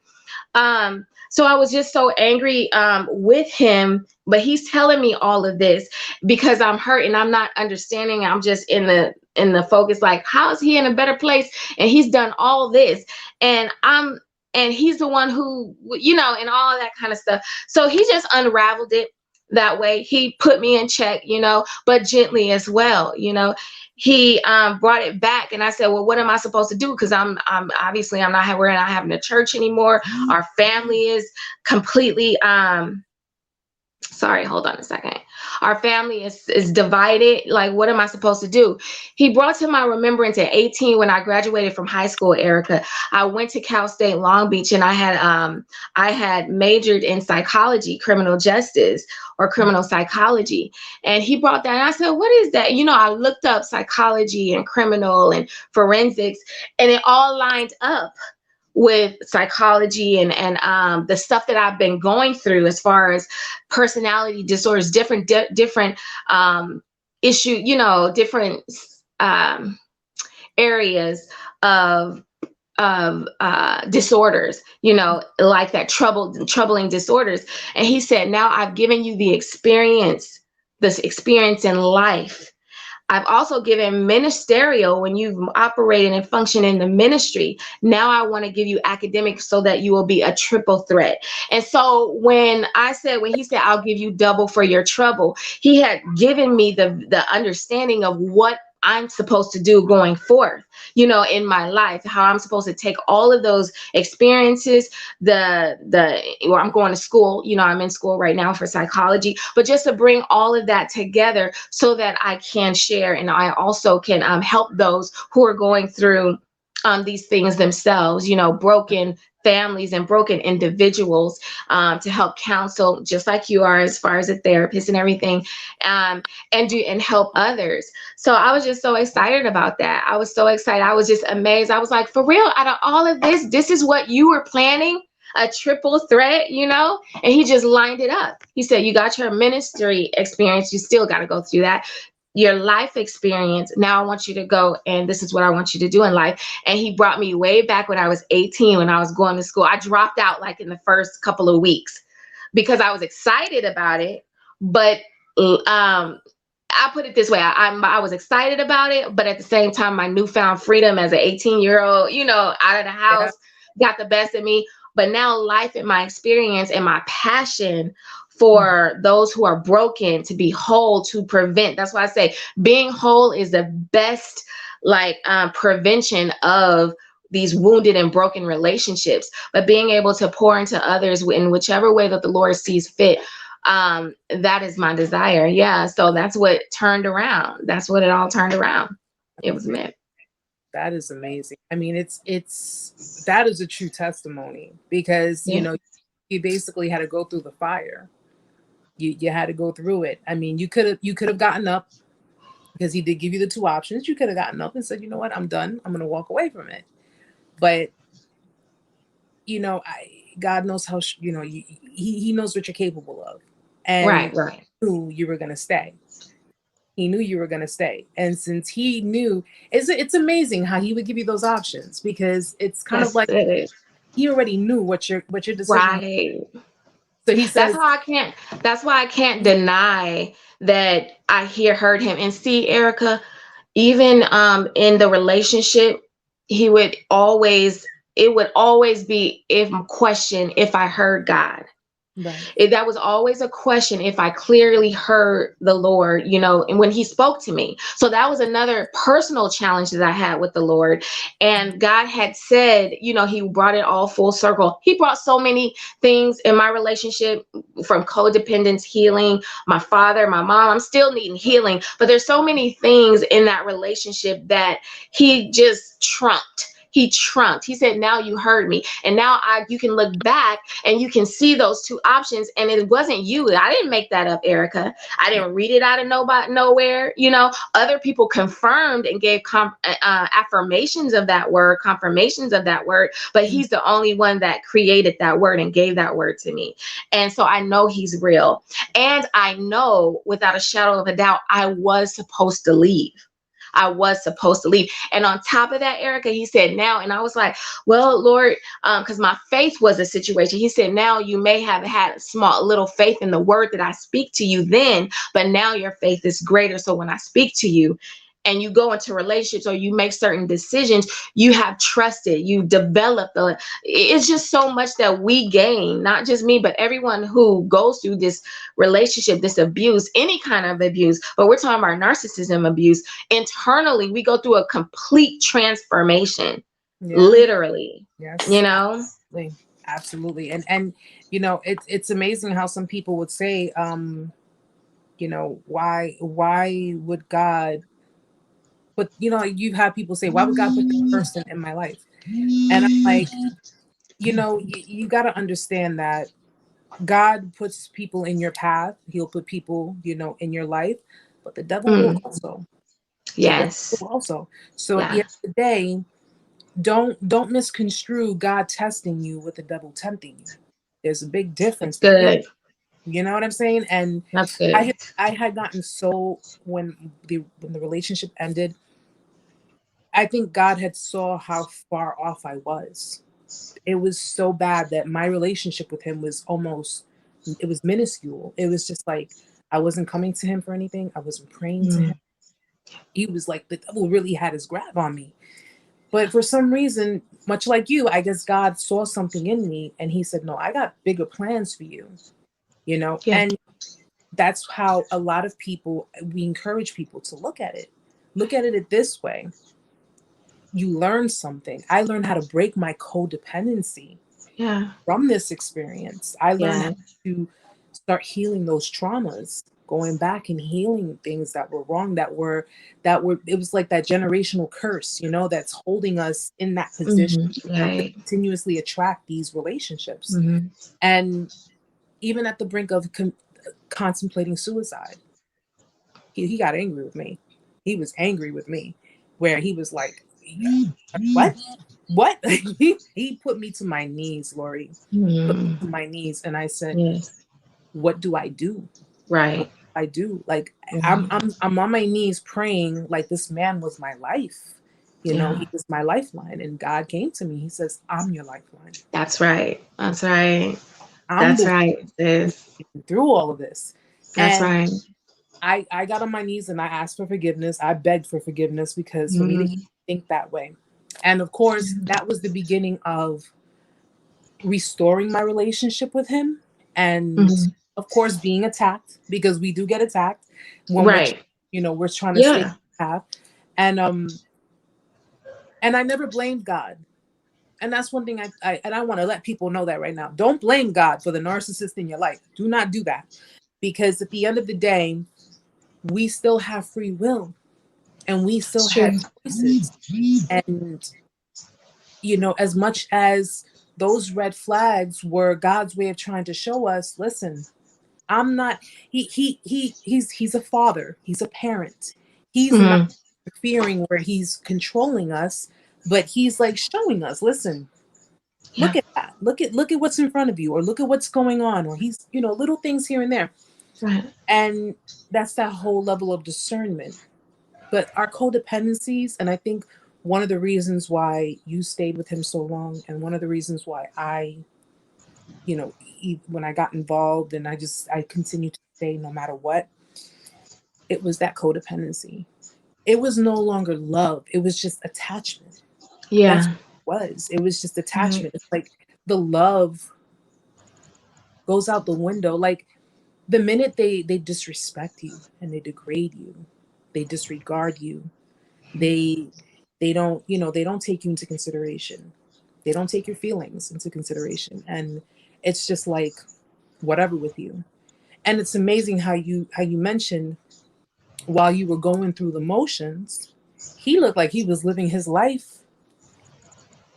So I was just so angry with him, but he's telling me all of this because I'm hurt and I'm not understanding. I'm just in the focus, like, how is he in a better place? And he's done all this, and he's the one who, you know, and all that kind of stuff. So he just unraveled it that way. He put me in check, you know, but gently as well, you know. He brought it back, and I said, well, what am I supposed to do? Because I'm obviously we're not having a church anymore. Our family is completely sorry, hold on a second. Our family is divided. Like, what am I supposed to do? He brought to my remembrance at 18, when I graduated from high school, Erica, I went to Cal State Long Beach, and I had majored in psychology, criminal justice, or criminal psychology. And he brought that, and I said, what is that? You know, I looked up psychology and criminal and forensics, and it all lined up with psychology and the stuff that I've been going through as far as personality disorders, different issue, you know, different areas of disorders, you know, like that troubling disorders. And he said, now I've given you this experience in life. I've also given ministerial when you've operated and functioned in the ministry. Now I want to give you academic so that you will be a triple threat. And so when he said, I'll give you double for your trouble, he had given me the understanding of what I'm supposed to do going forth, you know, in my life, how I'm supposed to take all of those experiences, where I'm going to school, you know, I'm in school right now for psychology, but just to bring all of that together so that I can share and I also can help those who are going through these things themselves, you know, broken families and broken individuals, to help counsel just like you are as far as a therapist and everything, and help others. So I was just so excited about that. I was so excited. I was just amazed. I was like, for real, out of all of this is what you were planning? A triple threat, you know? And he just lined it up. He said, you got your ministry experience. You still got to go through that. Your life experience. Now I want you to go, and this is what I want you to do in life. And he brought me way back when I was 18, when I was going to school. I dropped out like in the first couple of weeks because I was excited about it. But I put it this way. I was excited about it, but at the same time, my newfound freedom as an 18-year-old, you know, out of the house got the best of me. But now life and my experience and my passion for those who are broken, to be whole, to prevent. That's why I say being whole is the best prevention of these wounded and broken relationships. But being able to pour into others in whichever way that the Lord sees fit, that is my desire. Yeah. So that's what turned around. That's what it all turned around. It was meant. That is amazing. I mean, that is a true testimony because, you know, you basically had to go through the fire. You had to go through it. I mean, you could have gotten up because he did give you the two options. You could have gotten up and said, you know what, I'm done. I'm going to walk away from it. But, you know, God knows how, you know, he knows what you're capable of. And right. He knew you were going to stay. He knew you were going to stay. And since he knew, it's amazing how he would give you those options, because it's kind of like he already knew what your decision right. was. So he says, that's why I can't deny that I heard him. And see, Erica, even in the relationship, it would always be question if I heard God. Right. That was always a question if I clearly heard the Lord, you know, and when he spoke to me. So that was another personal challenge that I had with the Lord. And God had said, you know, he brought it all full circle. He brought so many things in my relationship, from codependence, healing, my father, my mom. I'm still needing healing, but there's so many things in that relationship that he just trumped. He said, now you heard me. And now you can look back and you can see those two options. And it wasn't you. I didn't make that up, Erica. I didn't read it out of nowhere. You know, other people confirmed and gave affirmations of that word, confirmations of that word. But he's the only one that created that word and gave that word to me. And so I know he's real. And I know without a shadow of a doubt, I was supposed to leave. And on top of that, Erica, he said now, and I was like, well, Lord, because my faith was a situation. He said, now you may have had a little faith in the word that I speak to you then, but now your faith is greater. So when I speak to you and you go into relationships or you make certain decisions, you have trusted, you develop it's just so much that we gain, not just me, but everyone who goes through this relationship, this abuse, any kind of abuse, but we're talking about narcissism abuse. Internally, we go through a complete transformation, literally, you know? Absolutely. And, you know, it's amazing how some people would say, you know, why would God, but you know, you've had people say, why would God put this person in my life? And I'm like, you know, you got to understand that God puts people in your path. He'll put people, you know, in your life, but the devil will also. Yes. So at the end of the day, don't misconstrue God testing you with the devil tempting you. There's a big That's difference between, good. you know what I'm saying? And That's good. I had gotten so, when the relationship ended, I think God had saw how far off I was. It was so bad that my relationship with him was almost, it was minuscule. It was just like I wasn't coming to him for anything. I wasn't praying to him. Mm. He was like, the devil really had his grab on me. But for some reason, much like you, I guess God saw something in me and he said, no, I got bigger plans for you, you know? Yeah. And that's how a lot of people, we encourage people to look at it. Look at it this way. You learn something. I learned how to break my codependency Yeah. from this experience. I learned Yeah. how to start healing those traumas, going back and healing things that were wrong, that were it was like that generational curse, you know, that's holding us in that position to Right. continuously attract these relationships. Mm-hmm. And even at the brink of contemplating suicide, he got angry with me. He was angry with me, where he was like, what? What? He put me to my knees, Lori. Put me Mm. to my knees, and I said, Yes. "What do I do? What Right. do I do? Like Mhm. I'm on my knees praying like this man was my life. You know, Yeah. he was my lifeline, and God came to me. He says, "I'm your lifeline. That's right. That's right. I'm That's the right, one sis. through all of this." That's And right. I got on my knees and I asked for forgiveness. I begged for forgiveness because for me to Mm-hmm. think that way. And of course, that was the beginning of restoring my relationship with him. And Mm-hmm. of course, being attacked, because we do get attacked when we're, Right. we're trying to stay Yeah. path. And and I never blamed God. And that's one thing I want to let people know that right now. Don't blame God for the narcissist in your life. Do not do that. Because at the end of the day, we still have free will and we still It's true. have choices. And, as much as those red flags were God's way of trying to show us, listen, I'm not, he's a father, he's a parent. He's not Mm-hmm. interfering where he's controlling us, but he's like showing us, listen, Yeah. look at that. Look at what's in front of you, or look at what's going on, or he's, little things here and there. Right. And that's that whole level of discernment. But our codependencies, and I think one of the reasons why you stayed with him so long, and one of the reasons why I, when I got involved and I continued to stay no matter what, it was that codependency. It was no longer love. It was just attachment. That's Yeah. what it was. It was just Right. attachment. It's like the love goes out the window. Like the minute they disrespect you and they degrade you, they disregard you, they they don't take you into consideration. They don't take your feelings into consideration. And it's just like whatever with you. And it's amazing how you mentioned while you were going through the motions, he looked like he was living his life,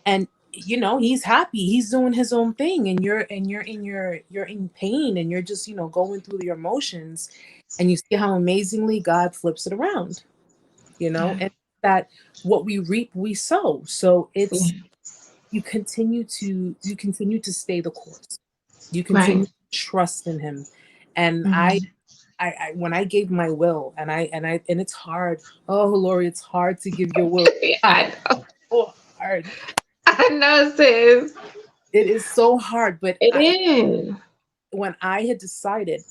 and he's happy, he's doing his own thing, and you're in pain, and you're just going through your emotions, and you see how amazingly God flips it around, Yeah. and that what we reap we sow. So Yeah. it's you continue to stay the course, you continue Right. to trust in him. And Mm-hmm. I when I gave my will, and it's hard. Oh, Lori, it's hard to give your will. Yeah, I know. So hard. I know, sis. It is so hard. But It is. when I had decided,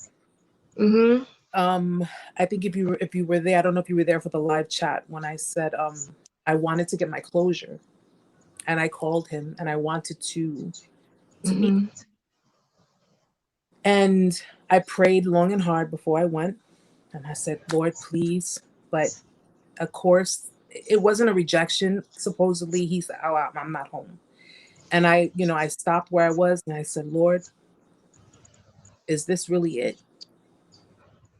Mm-hmm. um, I think if you were there, I don't know if you were there for the live chat when I said I wanted to get my closure, and I called him and I wanted to meet. Mm-hmm. And I prayed long and hard before I went, and I said, Lord, please. But of course, it wasn't a rejection. Supposedly, he said, "Oh, I'm not home." And I stopped where I was and I said, Lord, is this really it?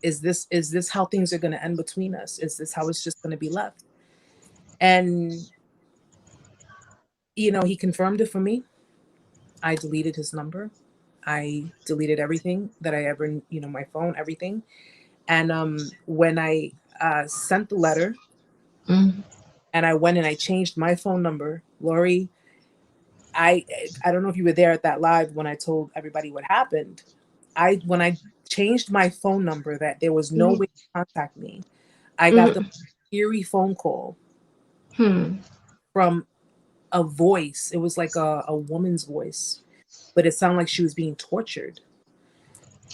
Is this how things are going to end between us? Is this how it's just going to be left? And he confirmed it for me. I deleted his number. I deleted everything that I ever, my phone, everything. And when I sent the letter, Mm-hmm. and I went and I changed my phone number. Lori, I don't know if you were there at that live when I told everybody what happened. When I changed my phone number that there was no way to contact me, I got the eerie phone call from a voice. It was like a woman's voice, but it sounded like she was being tortured.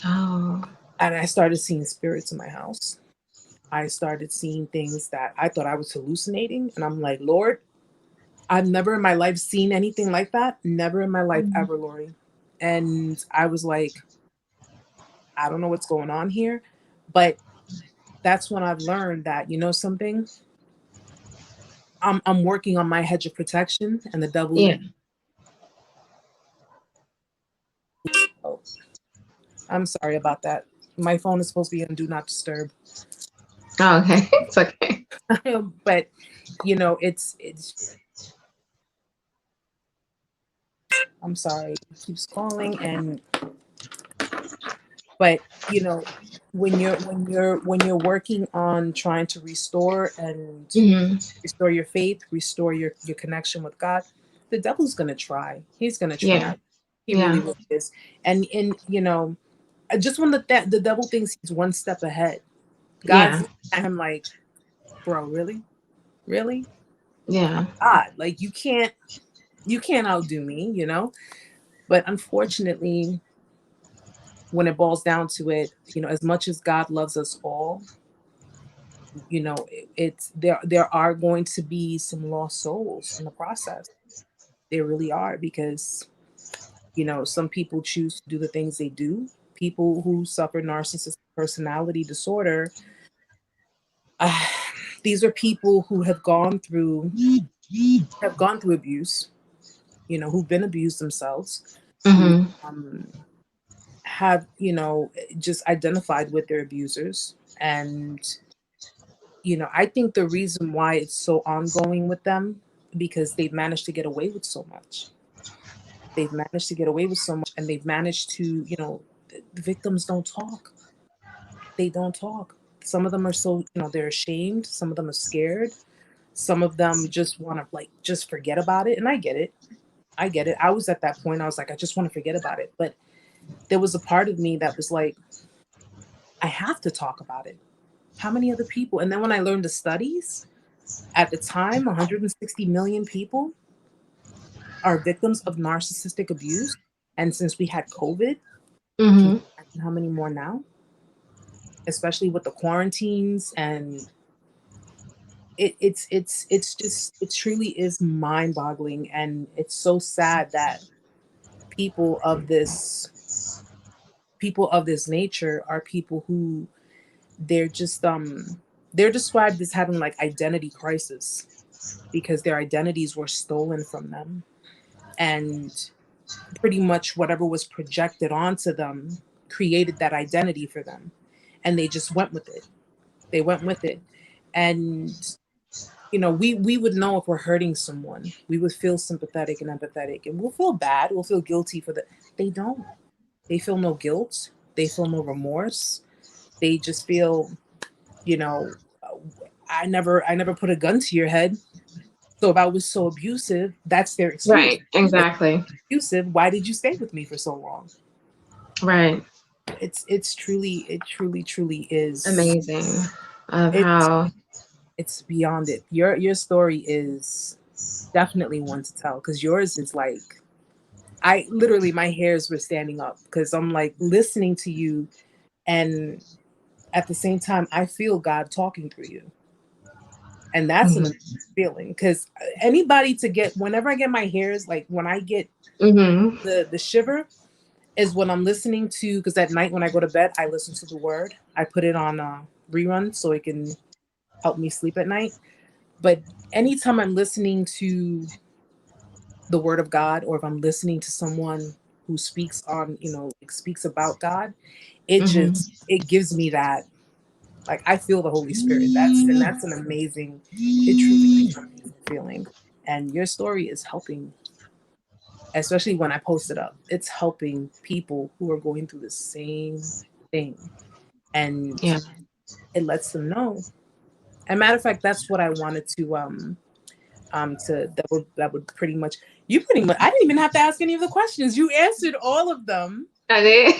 Oh. And I started seeing spirits in my house. I started seeing things that I thought I was hallucinating. And I'm like, Lord, I've never in my life seen anything like that. Never in my life ever, Lori. And I was like, I don't know what's going on here. But that's when I've learned that, you know something? I'm working on my hedge of protection, and the devil. Yeah. Oh, I'm sorry about that. My phone is supposed to be on do not disturb. Oh, okay. It's okay. But you know, it's I'm sorry, it keeps calling. And but you know, when you're working on trying to restore and restore your faith, restore your connection with God, the devil's gonna try. He's gonna try. Yeah. He really is. And you know, I just when the devil thinks he's one step ahead, God's at him like, bro, really? Yeah. God, like you can't outdo me, you know? But unfortunately, when it boils down to it, you know, as much as God loves us all, you know, it's there are going to be some lost souls in the process. There really are, because you know, some people choose to do the things they do. People who suffer narcissistic personality disorder, these are people who have gone through abuse, you know, who've been abused themselves, who have, you know, just identified with their abusers. And you know, I think the reason why it's so ongoing with them, because they've managed to get away with so much. They've managed to get away with so much, and they've managed to, you know, the victims don't talk. They don't talk. Some of them are so, you know, they're ashamed. Some of them are scared. Some of them just want to like just forget about it. And I get it. I was at that point. I was like, I just want to forget about it. But there was a part of me that was like, I have to talk about it. How many other people? And then when I learned the studies, at the time, 160 million people are victims of narcissistic abuse. And since we had COVID, can you imagine how many more now? Especially with the quarantines, and it's just, it truly is mind-boggling. And it's so sad that people of this nature are people who they're just they're described as having like identity crisis, because their identities were stolen from them, and pretty much whatever was projected onto them created that identity for them, and they just went with it. And you know, we would know if we're hurting someone. We would feel sympathetic and empathetic, and we'll feel bad, we'll feel guilty for that. They don't. They feel no guilt, they feel no remorse. They just feel, you know, I never put a gun to your head. So if I was so abusive, that's their excuse. Right, exactly. Abusive, why did you stay with me for so long? Right. It truly is amazing of how it's beyond it. Your story is definitely one to tell, because yours is like, I literally, my hairs were standing up, because I'm like listening to you, and at the same time I feel God talking through you. And that's an amazing feeling, because anybody to get, whenever I get my hairs, like when I get the shiver, is when I'm listening to, because at night when I go to bed, I listen to the word. I put it on rerun so it can help me sleep at night. But anytime I'm listening to the word of God, or if I'm listening to someone who speaks on, you know, speaks about God, it just, it gives me that, like, I feel the Holy Spirit. That's an amazing, it truly is an amazing feeling. And your story is helping, especially when I post it up, it's helping people who are going through the same thing. And it lets them know. And matter of fact, that's what I wanted to To that would pretty much, I didn't even have to ask any of the questions. You answered all of them. I did.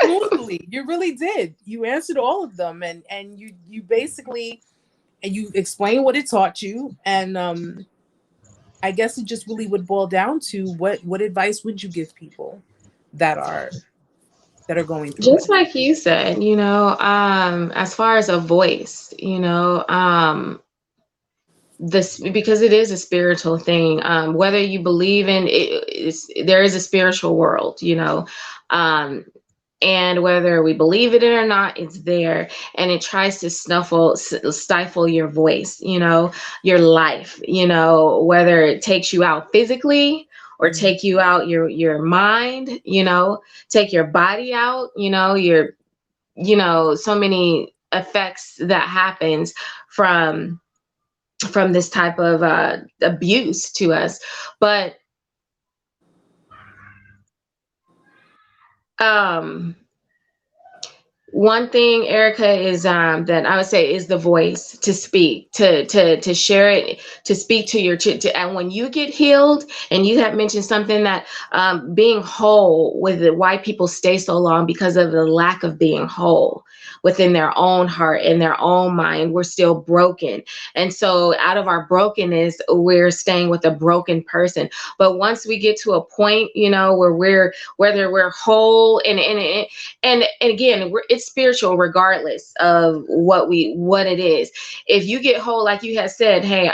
Smoothly. You really did. You answered all of them, and you basically, and you explained what it taught you, and I guess it just really would boil down to what advice would you give people that are going through Just it? like you said, as far as a voice, this, because it is a spiritual thing, whether you believe in it, there is a spiritual world, um, and whether we believe it or not, it's there, and it tries to stifle your voice, your life, whether it takes you out physically or take you out your mind, take your body out, so many effects that happens from this type of abuse to us. But one thing, Erica, is that I would say is the voice to speak, to share it, to speak to your and when you get healed, and you have mentioned something that being whole, with why people stay so long, because of the lack of being whole within their own heart and their own mind. We're still broken, and so out of our brokenness, we're staying with a broken person. But once we get to a point, where whether we're whole, and again, it's spiritual regardless of what it is. If you get whole, like you had said, hey,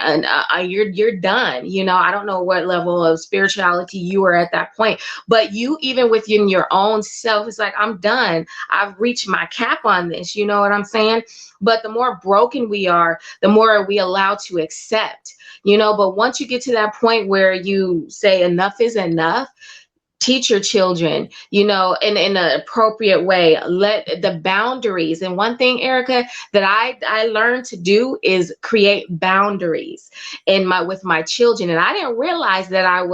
you're done. I don't know what level of spirituality you were at that point, but you, even within your own self, it's like, I'm done. I've reached my cap on this. You know what I'm saying? But the more broken we are, the more we allow to accept. But once you get to that point where you say enough is enough, teach your children, in an appropriate way. Let the boundaries. And one thing, Erica, that I learned to do is create boundaries with my children. And I didn't realize that I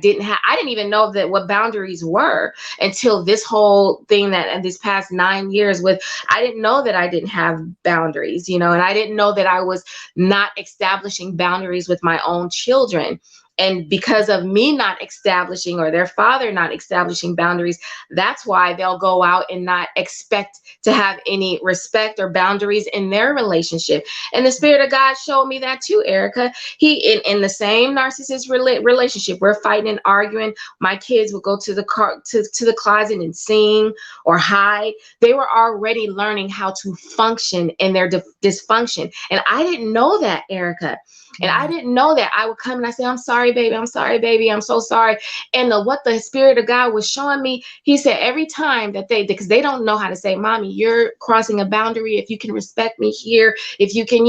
didn't even know that what boundaries were until this whole thing that in these past 9 years I didn't know that I didn't have boundaries, and I didn't know that I was not establishing boundaries with my own children. And because of me not establishing, or their father not establishing boundaries, that's why they'll go out and not expect to have any respect or boundaries in their relationship. And the Spirit of God showed me that too, Erica. He, in the same narcissist relationship, we're fighting and arguing. My kids would go to the the closet and sing or hide. They were already learning how to function in their dysfunction. And I didn't know that, Erica. And I didn't know that. I would come and I say, I'm sorry, baby. I'm sorry, baby. I'm so sorry. And what the Spirit of God was showing me, he said, every time that because they don't know how to say, Mommy, you're crossing a boundary. If you can respect me here, if you can,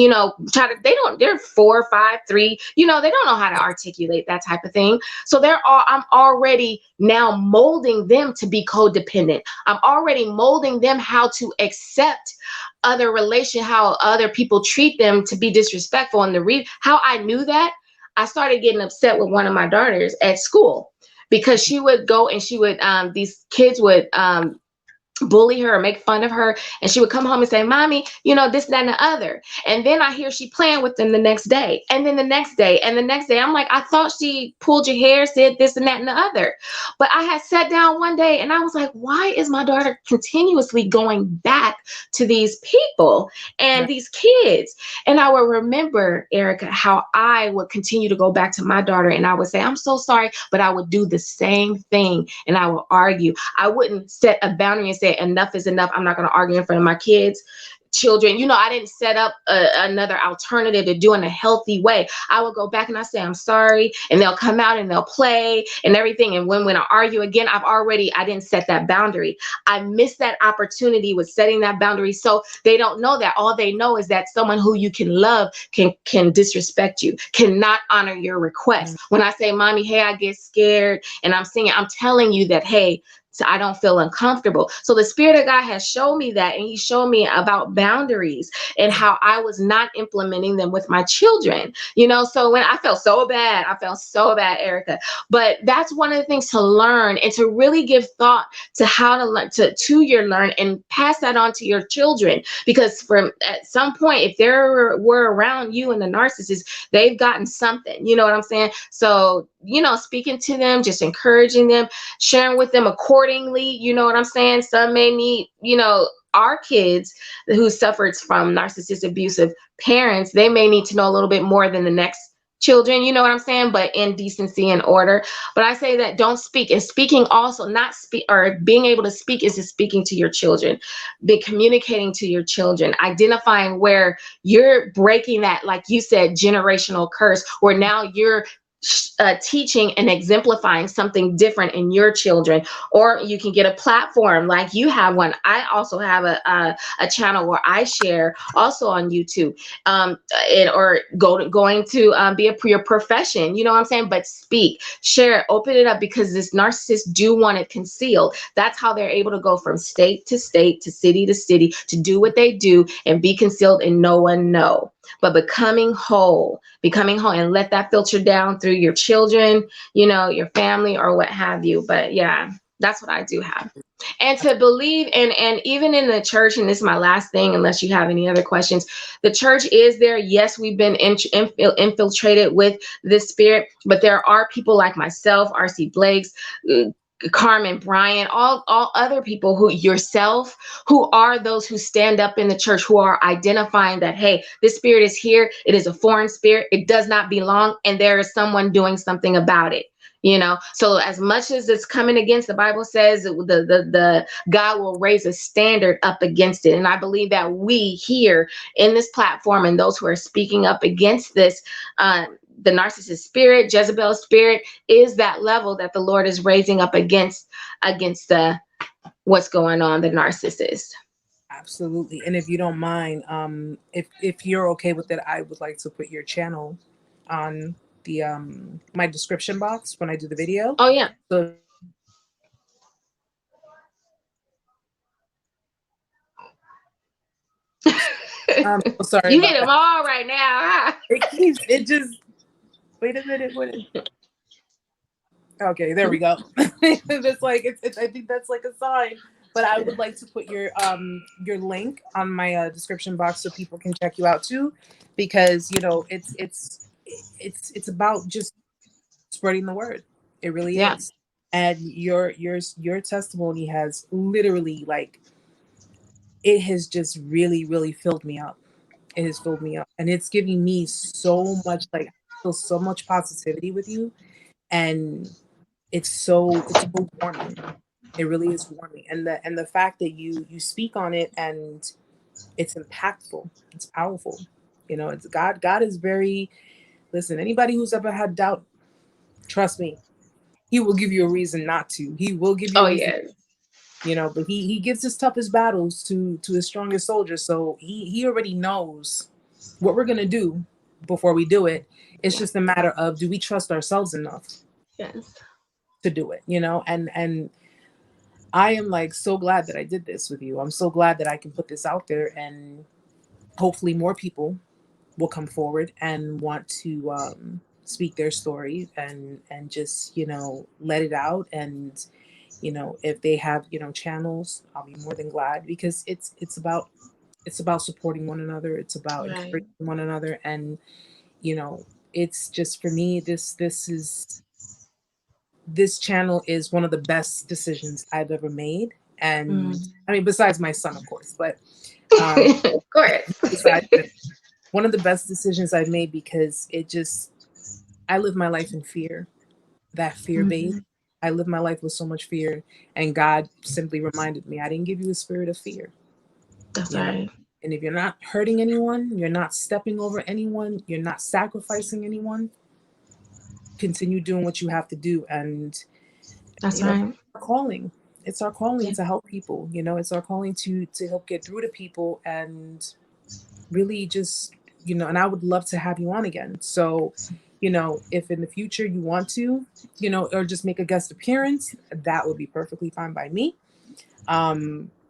they're 4, 5, 3, they don't know how to articulate that type of thing. So I'm already now molding them to be codependent. I'm already molding them how to accept how other people treat them, to be disrespectful. And how I knew that, I started getting upset with one of my daughters at school, because she would go and these kids would bully her or make fun of her, and she would come home and say, Mommy, this, that, and the other. And then I hear she playing with them the next day, and then the next day, and the next day. I'm like, I thought she pulled your hair, said this and that and the other. But I had sat down one day and I was like, why is my daughter continuously going back to these people and these kids? And I would remember, Erica, how I would continue to go back to my daughter, and I would say, I'm so sorry, but I would do the same thing, and I would argue. I wouldn't set a boundary and say, enough is enough. I'm not going to argue in front of my kids. Children, I didn't set up another alternative to do in a healthy way. I would go back and I say, I'm sorry, and they'll come out and they'll play and everything. And when I argue again, I didn't set that boundary. I missed that opportunity with setting that boundary. So they don't know that. All they know is that someone who you can love can disrespect you, cannot honor your request. When I say, Mommy, hey, I get scared and I'm singing, I'm telling you that, hey, So I don't feel uncomfortable. So the Spirit of God has shown me that, and he showed me about boundaries and how I was not implementing them with my children, you know. So when I felt so bad, Erica, but that's one of the things to learn and to really give thought to how to learn to your learn and pass that on to your children, because from at some point, if they were around you and the narcissist, they've gotten something, you know what I'm saying? So, you know, speaking to them, just encouraging them, sharing with them accordingly, you know what I'm saying? Some may need, you know, our kids who suffered from narcissistic abusive parents, they may need to know a little bit more than the next children, you know what I'm saying? But in decency and order. But I say that don't speak. And speaking also, not speak, or being able to speak is just speaking to your children, be communicating to your children, identifying where you're breaking that, like you said, generational curse, where now you're teaching and exemplifying something different in your children. Or you can get a platform like you have one. I also have a channel where I share also on YouTube, or going to be your profession, you know what I'm saying? But speak, share, open it up, because this narcissist do want it concealed. That's how they're able to go from state to state, to city, to do what they do and be concealed and no one know. But becoming whole, and let that filter down through your children, you know, your family or what have you. But yeah, that's what I do have. And to believe, and even in the church, and this is my last thing, unless you have any other questions, the church is there. Yes, we've been infiltrated with this spirit, but there are people like myself, R.C. Blake's, Carmen, Brian, all other people, who yourself, who are those who stand up in the church, who are identifying that, hey, this spirit is here. It is a foreign spirit. It does not belong. And there is someone doing something about it. You know, so as much as it's coming against, the Bible says the God will raise a standard up against it. And I believe that we here in this platform, and those who are speaking up against this, the narcissist spirit, Jezebel spirit, is that level that the Lord is raising up against the what's going on, the narcissist. Absolutely. And if you don't mind, if you're okay with it, I would like to put your channel on the my description box when I do the video. Oh yeah. So I'm so sorry. You hit them all right now, huh? It just wait a minute. Okay, there we go. It's like it's I think that's like a sign. But I would like to put your link on my description box so people can check you out too, because you know it's about just spreading the word. It really Yeah. is. And your testimony has literally, like, it has just really filled me up. It has filled me up, and it's giving me so much, like, I feel so much positivity with you, and it's so warming. It really is warming, and the fact that you speak on it, and it's impactful, it's powerful. You know, it's God is very, listen, anybody who's ever had doubt, trust me, he will give you a reason not to. He will give you a reason, Yes. you know, but he gives his toughest battles to his strongest soldiers. So he already knows what we're gonna do before we do it. It's just a matter of, do we trust ourselves enough Yes. to do it, you know? And I am, like, so glad that I did this with you. I'm so glad that I can put this out there, and hopefully more people will come forward and want to speak their story and just, you know, let it out. And you know, if they have, you know, channels, I'll be more than glad, because it's about supporting one another. It's about Right. encouraging one another. And you know, it's just, for me, this channel is one of the best decisions I've ever made. And I mean, besides my son, of course, but Of course. besides one of the best decisions I've made, because I live my life in fear, that fear based. I live my life with so much fear, and God simply reminded me, I didn't give you a spirit of fear. That's You know? right. And if you're not hurting anyone, you're not stepping over anyone, you're not sacrificing anyone, continue doing what you have to do. And That's you know, right. our calling. It's our calling Yeah. to help people. You know, it's our calling to help get through to people, and really just, you know, and I would love to have you on again. So you know, if in the future you want to, you know, or just make a guest appearance, that would be perfectly fine by me.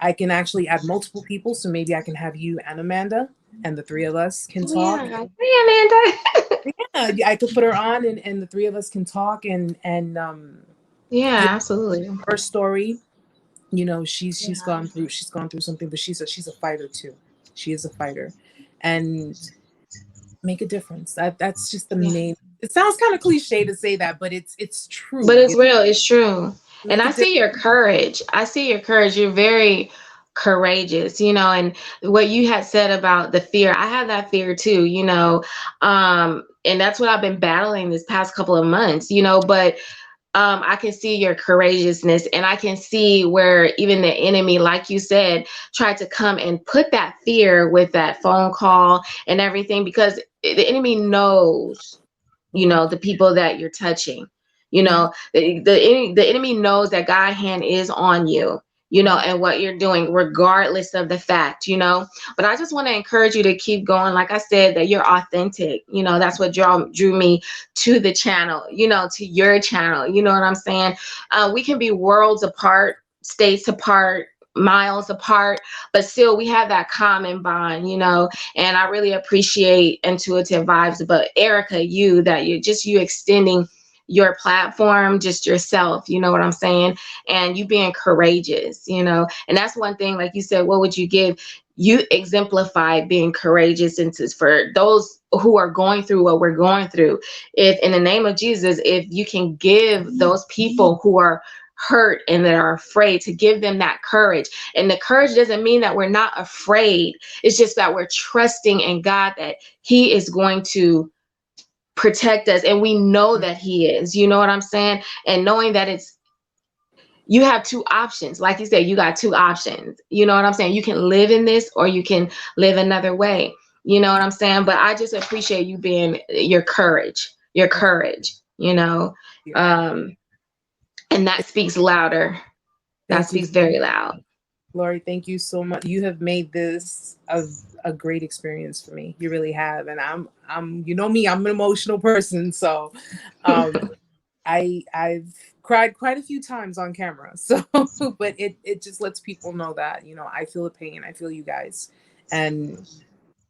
I can actually add multiple people, so maybe I can have you and Amanda, and the three of us can Oh talk. yeah. Hey Amanda. Yeah, I could put her on, and the three of us can talk Yeah, you know, absolutely. her story. You know, she's Yeah. gone through something, but she's a fighter too. She is a fighter, and make a difference. That's just the Yeah. main. It sounds kind of cliche to say that, but it's But true. it's real. It's true. And Make a I difference. see your courage. I see your courage. You're very courageous, you know, and what you had said about the fear, I have that fear too, you know. And that's what I've been battling this past couple of months, you know, but I can see your courageousness, and I can see where even the enemy, like you said, tried to come and put that fear with that phone call and everything, because the enemy knows, you Mhm. know, the people that you're touching, you Yeah, know, the enemy knows that God hand is on you, you know, yeah, and what you're doing regardless of the fact, you know. But I just want to encourage you to keep going. Like I said, that you're authentic, you know. That's what drew me to the channel, you know, to your channel, you know what I'm saying. We can be worlds apart, states apart, miles apart, but still we have that common bond, you know. And I really appreciate Intuitive Vibes, but Erica, you extending your platform, just yourself, you know what I'm saying? And you being courageous, you know. And that's one thing, like you said, what would you give? You exemplify being courageous, and for those who are going through what we're going through, if in the name of Jesus, if you can give those people who are hurt and that are afraid, to give them that courage. And the courage doesn't mean that we're not afraid. It's just that we're trusting in God that He is going to protect us. And we know that He is, you know what I'm saying? And knowing that you have two options. Like you said, you got two options. You know what I'm saying? You can live in this, or you can live another way. You know what I'm saying? But I just appreciate you being your yeah, courage, you know? yeah. Um, and that speaks louder. That Thank you, speaks very loud. Lori. Thank you so much. You have made this a great experience for me. You really have, and I'm you know me. I'm an emotional person, so um, I've cried quite a few times on camera. So, but it just lets people know that, you know, I feel the pain. I feel you guys, and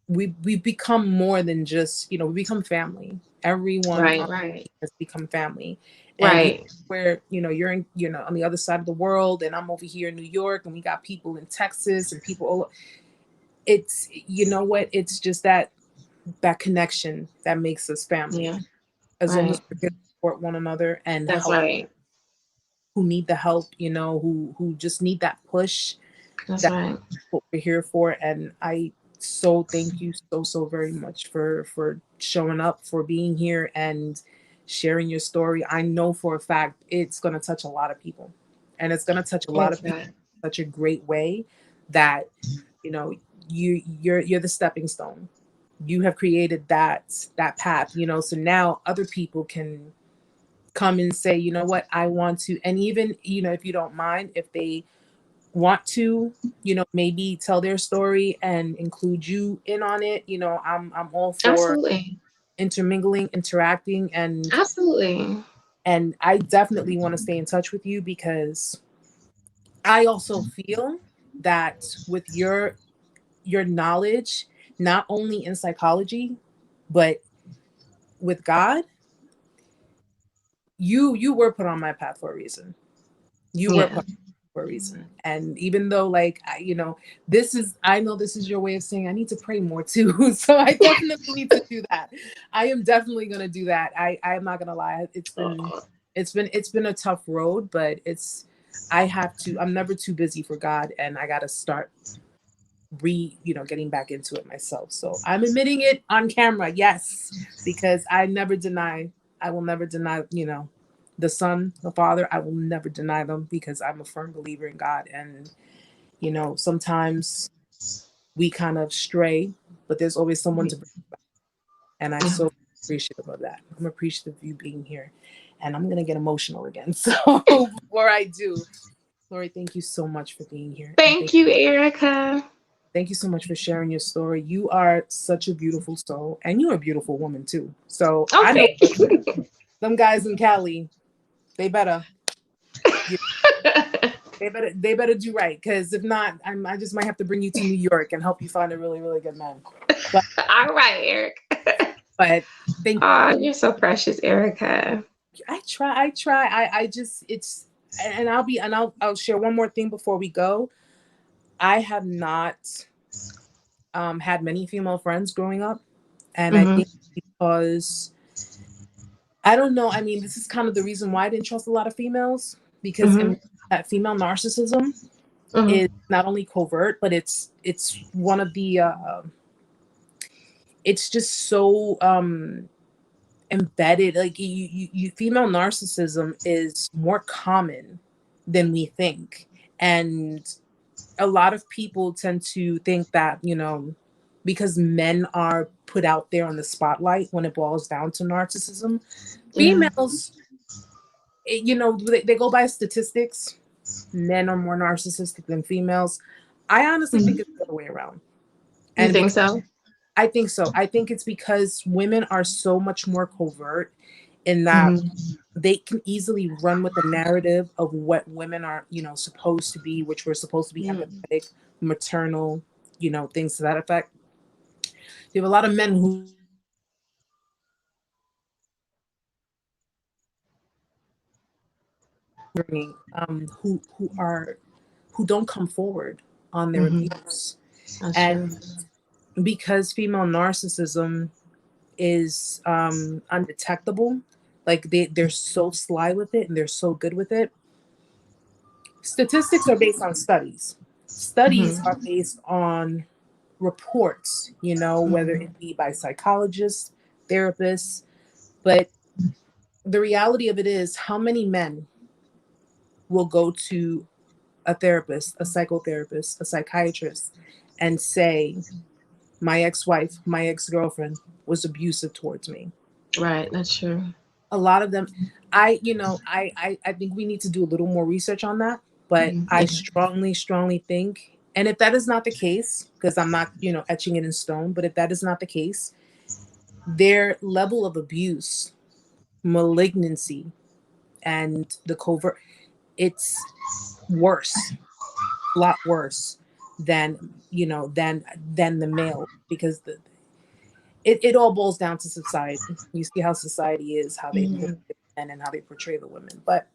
we've become more than just, you know, we become family. Everyone Right, on right, has become family, and even right. where, you know, you're in, you know, on the other side of the world, and I'm over here in New York, and we got people in Texas and people all. It's, you know what? It's just that connection that makes us family. Yeah, As long as right. we can support one another and That's help right. who need the help, you know, who just need that push. That's That's right. what we're here for. And I so thank you so very much for showing up, for being here and sharing your story. I know for a fact it's going to touch a lot of people, and it's going to touch a lot It's of people right. in such a great way that, you know, you're the stepping stone. You have created that path, you know, so now other people can come and say, you know what, I want to. And even, you know, if you don't mind, if they want to, you know, maybe tell their story and include you in on it, you know, I'm all for Absolutely. intermingling, interacting, Absolutely. and I definitely want to stay in touch with you, because I also feel that with your knowledge, not only in psychology, but with God, you were put on my path for a reason. You were Yeah. put for a reason. And even though, like, you know, this is, I know this is your way of saying I need to pray more too. So I definitely need to do that. I am definitely going to do that. I'm not going to lie. Oh, It's been a tough road, but I have to, I'm never too busy for God, and I got to start you know, getting back into it myself. So I'm admitting it on camera. Yes, because I will never deny, you know, the Son, the Father. I will never deny them, because I'm a firm believer in God. And, you know, sometimes we kind of stray, but there's always someone to bring us back. And I'm yeah. so appreciative of that. I'm appreciative of you being here. And I'm going to get emotional again. So before I do, Lori, thank you so much for being here. And Thank you, Erica. Thank you so much for sharing your story. You are such a beautiful soul, and you're a beautiful woman too. So I know Okay. them guys in Cali, they better, you they better do right. Because if not, I just might have to bring you to New York and help you find a really, really good man. But All right, Eric. but thank Oh, you're so precious, Erica. I just it's and I'll share one more thing before we go. I have not had many female friends growing up, and I Hmm. think because I don't know, I mean, this is kind of the reason why I didn't trust a lot of females, because Hmm. that female narcissism Hmm. is not only covert, but it's one of the it's just so embedded. Like female narcissism is more common than we think, and a lot of people tend to think that, because men are put out there on the spotlight when it boils down to narcissism, Yeah. females, they go by statistics. Men are more narcissistic than females. I honestly think Mhm. it's the other way around. You And think so? I think so. I think it's because women are so much more covert in that Hmm. they can easily run with the narrative of what women are, supposed to be, which we're supposed to be empathetic, maternal, things to that effect. You have a lot of men who don't come forward on their Hmm. abuse. That's true. And because female narcissism is undetectable, like they're so sly with it and they're so good with it. Statistics are based on studies. Hmm. Studies are based on reports, whether Hmm. it be by psychologists, therapists. But the reality of it is, how many men will go to a therapist, a psychotherapist, a psychiatrist, and say, my ex-wife, my ex-girlfriend was abusive towards me? Right. That's true. A lot of them, I think we need to do a little more research on that. But I Yeah. strongly, strongly think, and if that is not the case, because I'm not, etching it in stone, but if that is not the case, their level of abuse, malignancy, and the covert, it's worse, a lot worse than, than the male, because it all boils down to society. You see how society is, how they look Mhm. at men and how they portray the women. But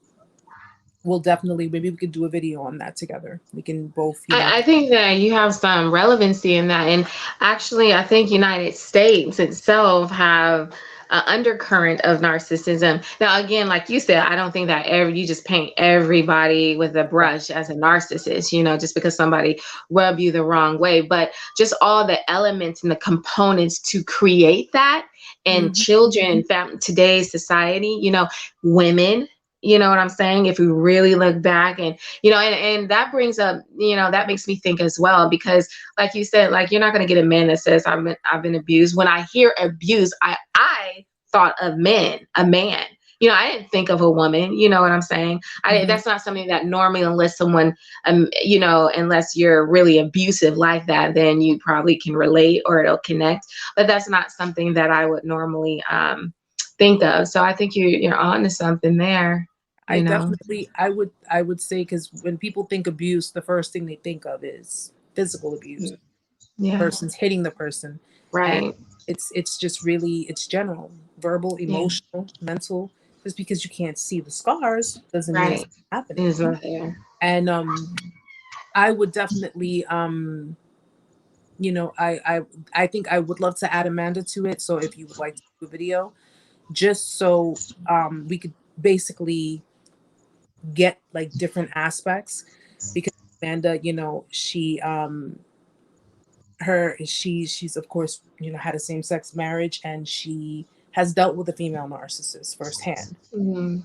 we'll definitely, maybe we could do a video on that together. We can both, I think that you have some relevancy in that, and actually, I think United States itself have an undercurrent of narcissism. Now, again, like you said, I don't think that you just paint everybody with a right. brush as a narcissist, just because somebody rub you the wrong way, but just all the elements and the components to create that, and Mhm. children, today's society, women. You know what I'm saying? If we really look back, and that brings up, that makes me think as well, because like you said, like, you're not going to get a man that says I've been abused. When I hear abuse, I thought of a man. I didn't think of a woman. You know what I'm saying? Mhm. That's not something that normally, unless someone, unless you're really abusive like that, then you probably can relate or it'll connect. But that's not something that I would normally think of. So I think you're on to something there. I You know. definitely, I would say, because when people think abuse, the first thing they think of is physical abuse. Yeah. Person's hitting the person, and Right. it's just really, it's general, verbal, Yeah. emotional, mental. Just because you can't see the scars doesn't mean it's Right. not It happening. is not there. And I would definitely, I think I would love to add Amanda to it. So if you would like to do a video, just so we could basically get like different aspects, because Amanda, she's of course, had a same-sex marriage, and she has dealt with a female narcissist firsthand. Mhm.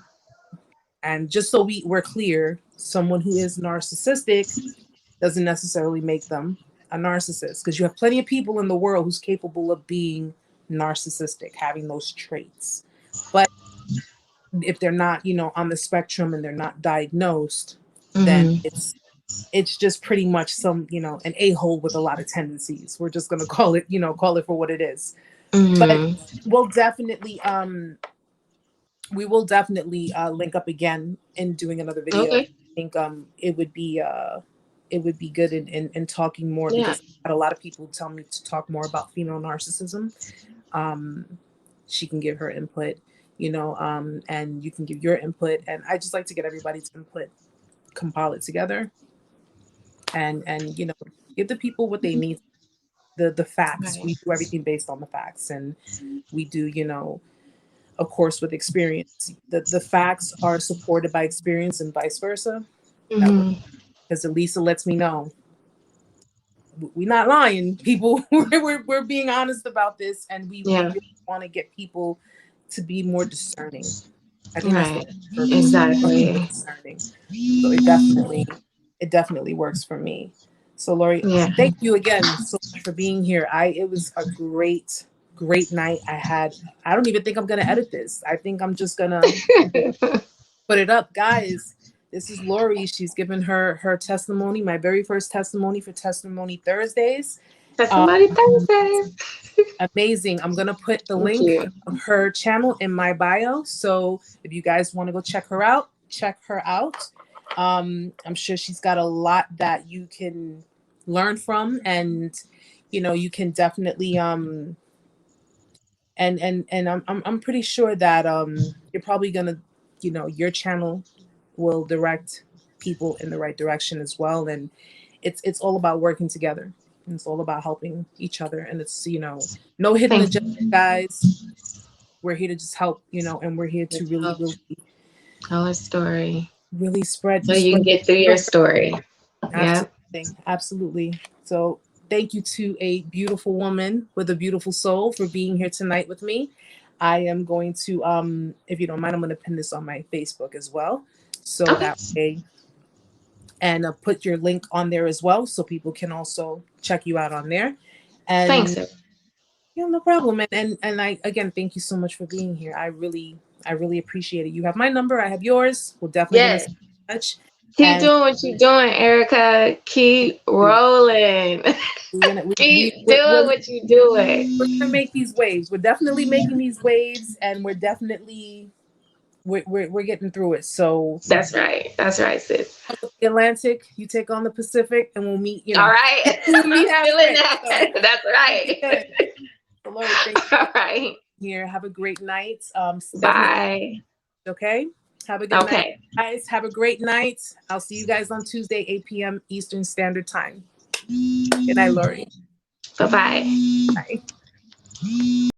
And just so we're clear, someone who is narcissistic doesn't necessarily make them a narcissist, because you have plenty of people in the world who's capable of being narcissistic, having those traits. But if they're not, on the spectrum, and they're not diagnosed, then Mhm. it's just pretty much some, you know, an a-hole with a lot of tendencies. We're just gonna call it, you know, call it for what it is. But we'll definitely we will definitely link up again in doing another video. Okay. I think it would be good in talking more, Yeah. because I had a lot of people tell me to talk more about female narcissism. She can give her input, you know, and you can give your input, and I just like to get everybody's input, compile it together, and you know, give the people what they need, the facts. Right. We do everything based on the facts, and we do, you know, of course, with experience. The facts are supported by experience and vice versa. Because at least it lets me know we're not lying, people. we're being honest about this, and we really want to get people to be more discerning. I think that's the purpose. Exactly. Discerning. So it definitely works for me. So Lori, thank you again so much for being here. It was a great night. I don't even think I'm gonna edit this. I think I'm just gonna put it up. Guys, this is Lori. She's given her testimony, my very first testimony for Testimony Thursdays. Testimony Thursdays. Amazing. I'm gonna put the link of her channel in my bio. So if you guys want to go check her out, check her out. I'm sure she's got a lot that you can learn from, and you know, you can definitely and I'm pretty sure that you're probably gonna, you know, your channel will direct people in the right direction as well. And it's all about working together. And it's all about helping each other. And it's, you know, no hidden agenda, guys. We're here to just help, you know, and we're here to really tell a story. Really spread. So you can get through your story. Absolutely. Absolutely. So thank you to a beautiful woman with a beautiful soul for being here tonight with me. I am going to, if you don't mind, I'm going to pin this on my Facebook as well. So that way, and put your link on there as well, so people can also check you out on there. And thanks. Yeah, no problem. And I, again, thank you so much for being here. I really appreciate it. You have my number. I have yours. We'll definitely stay in touch. Keep doing what you're doing, Erica. Keep rolling. Keep doing what you're doing. We're gonna make these waves. We're definitely making these waves, and we're definitely we're getting through it. So that's right. That's right, sis. The Atlantic, you take on the Pacific, and we'll meet. You know, all right. We'll meet halfway. So, that's right. Lord, thank you. All right. Here, have a great night. Bye. Okay. Have a good night, guys. Have a great night. I'll see you guys on Tuesday, 8 p.m. Eastern Standard Time. Good night, Lori. Bye-bye. Bye.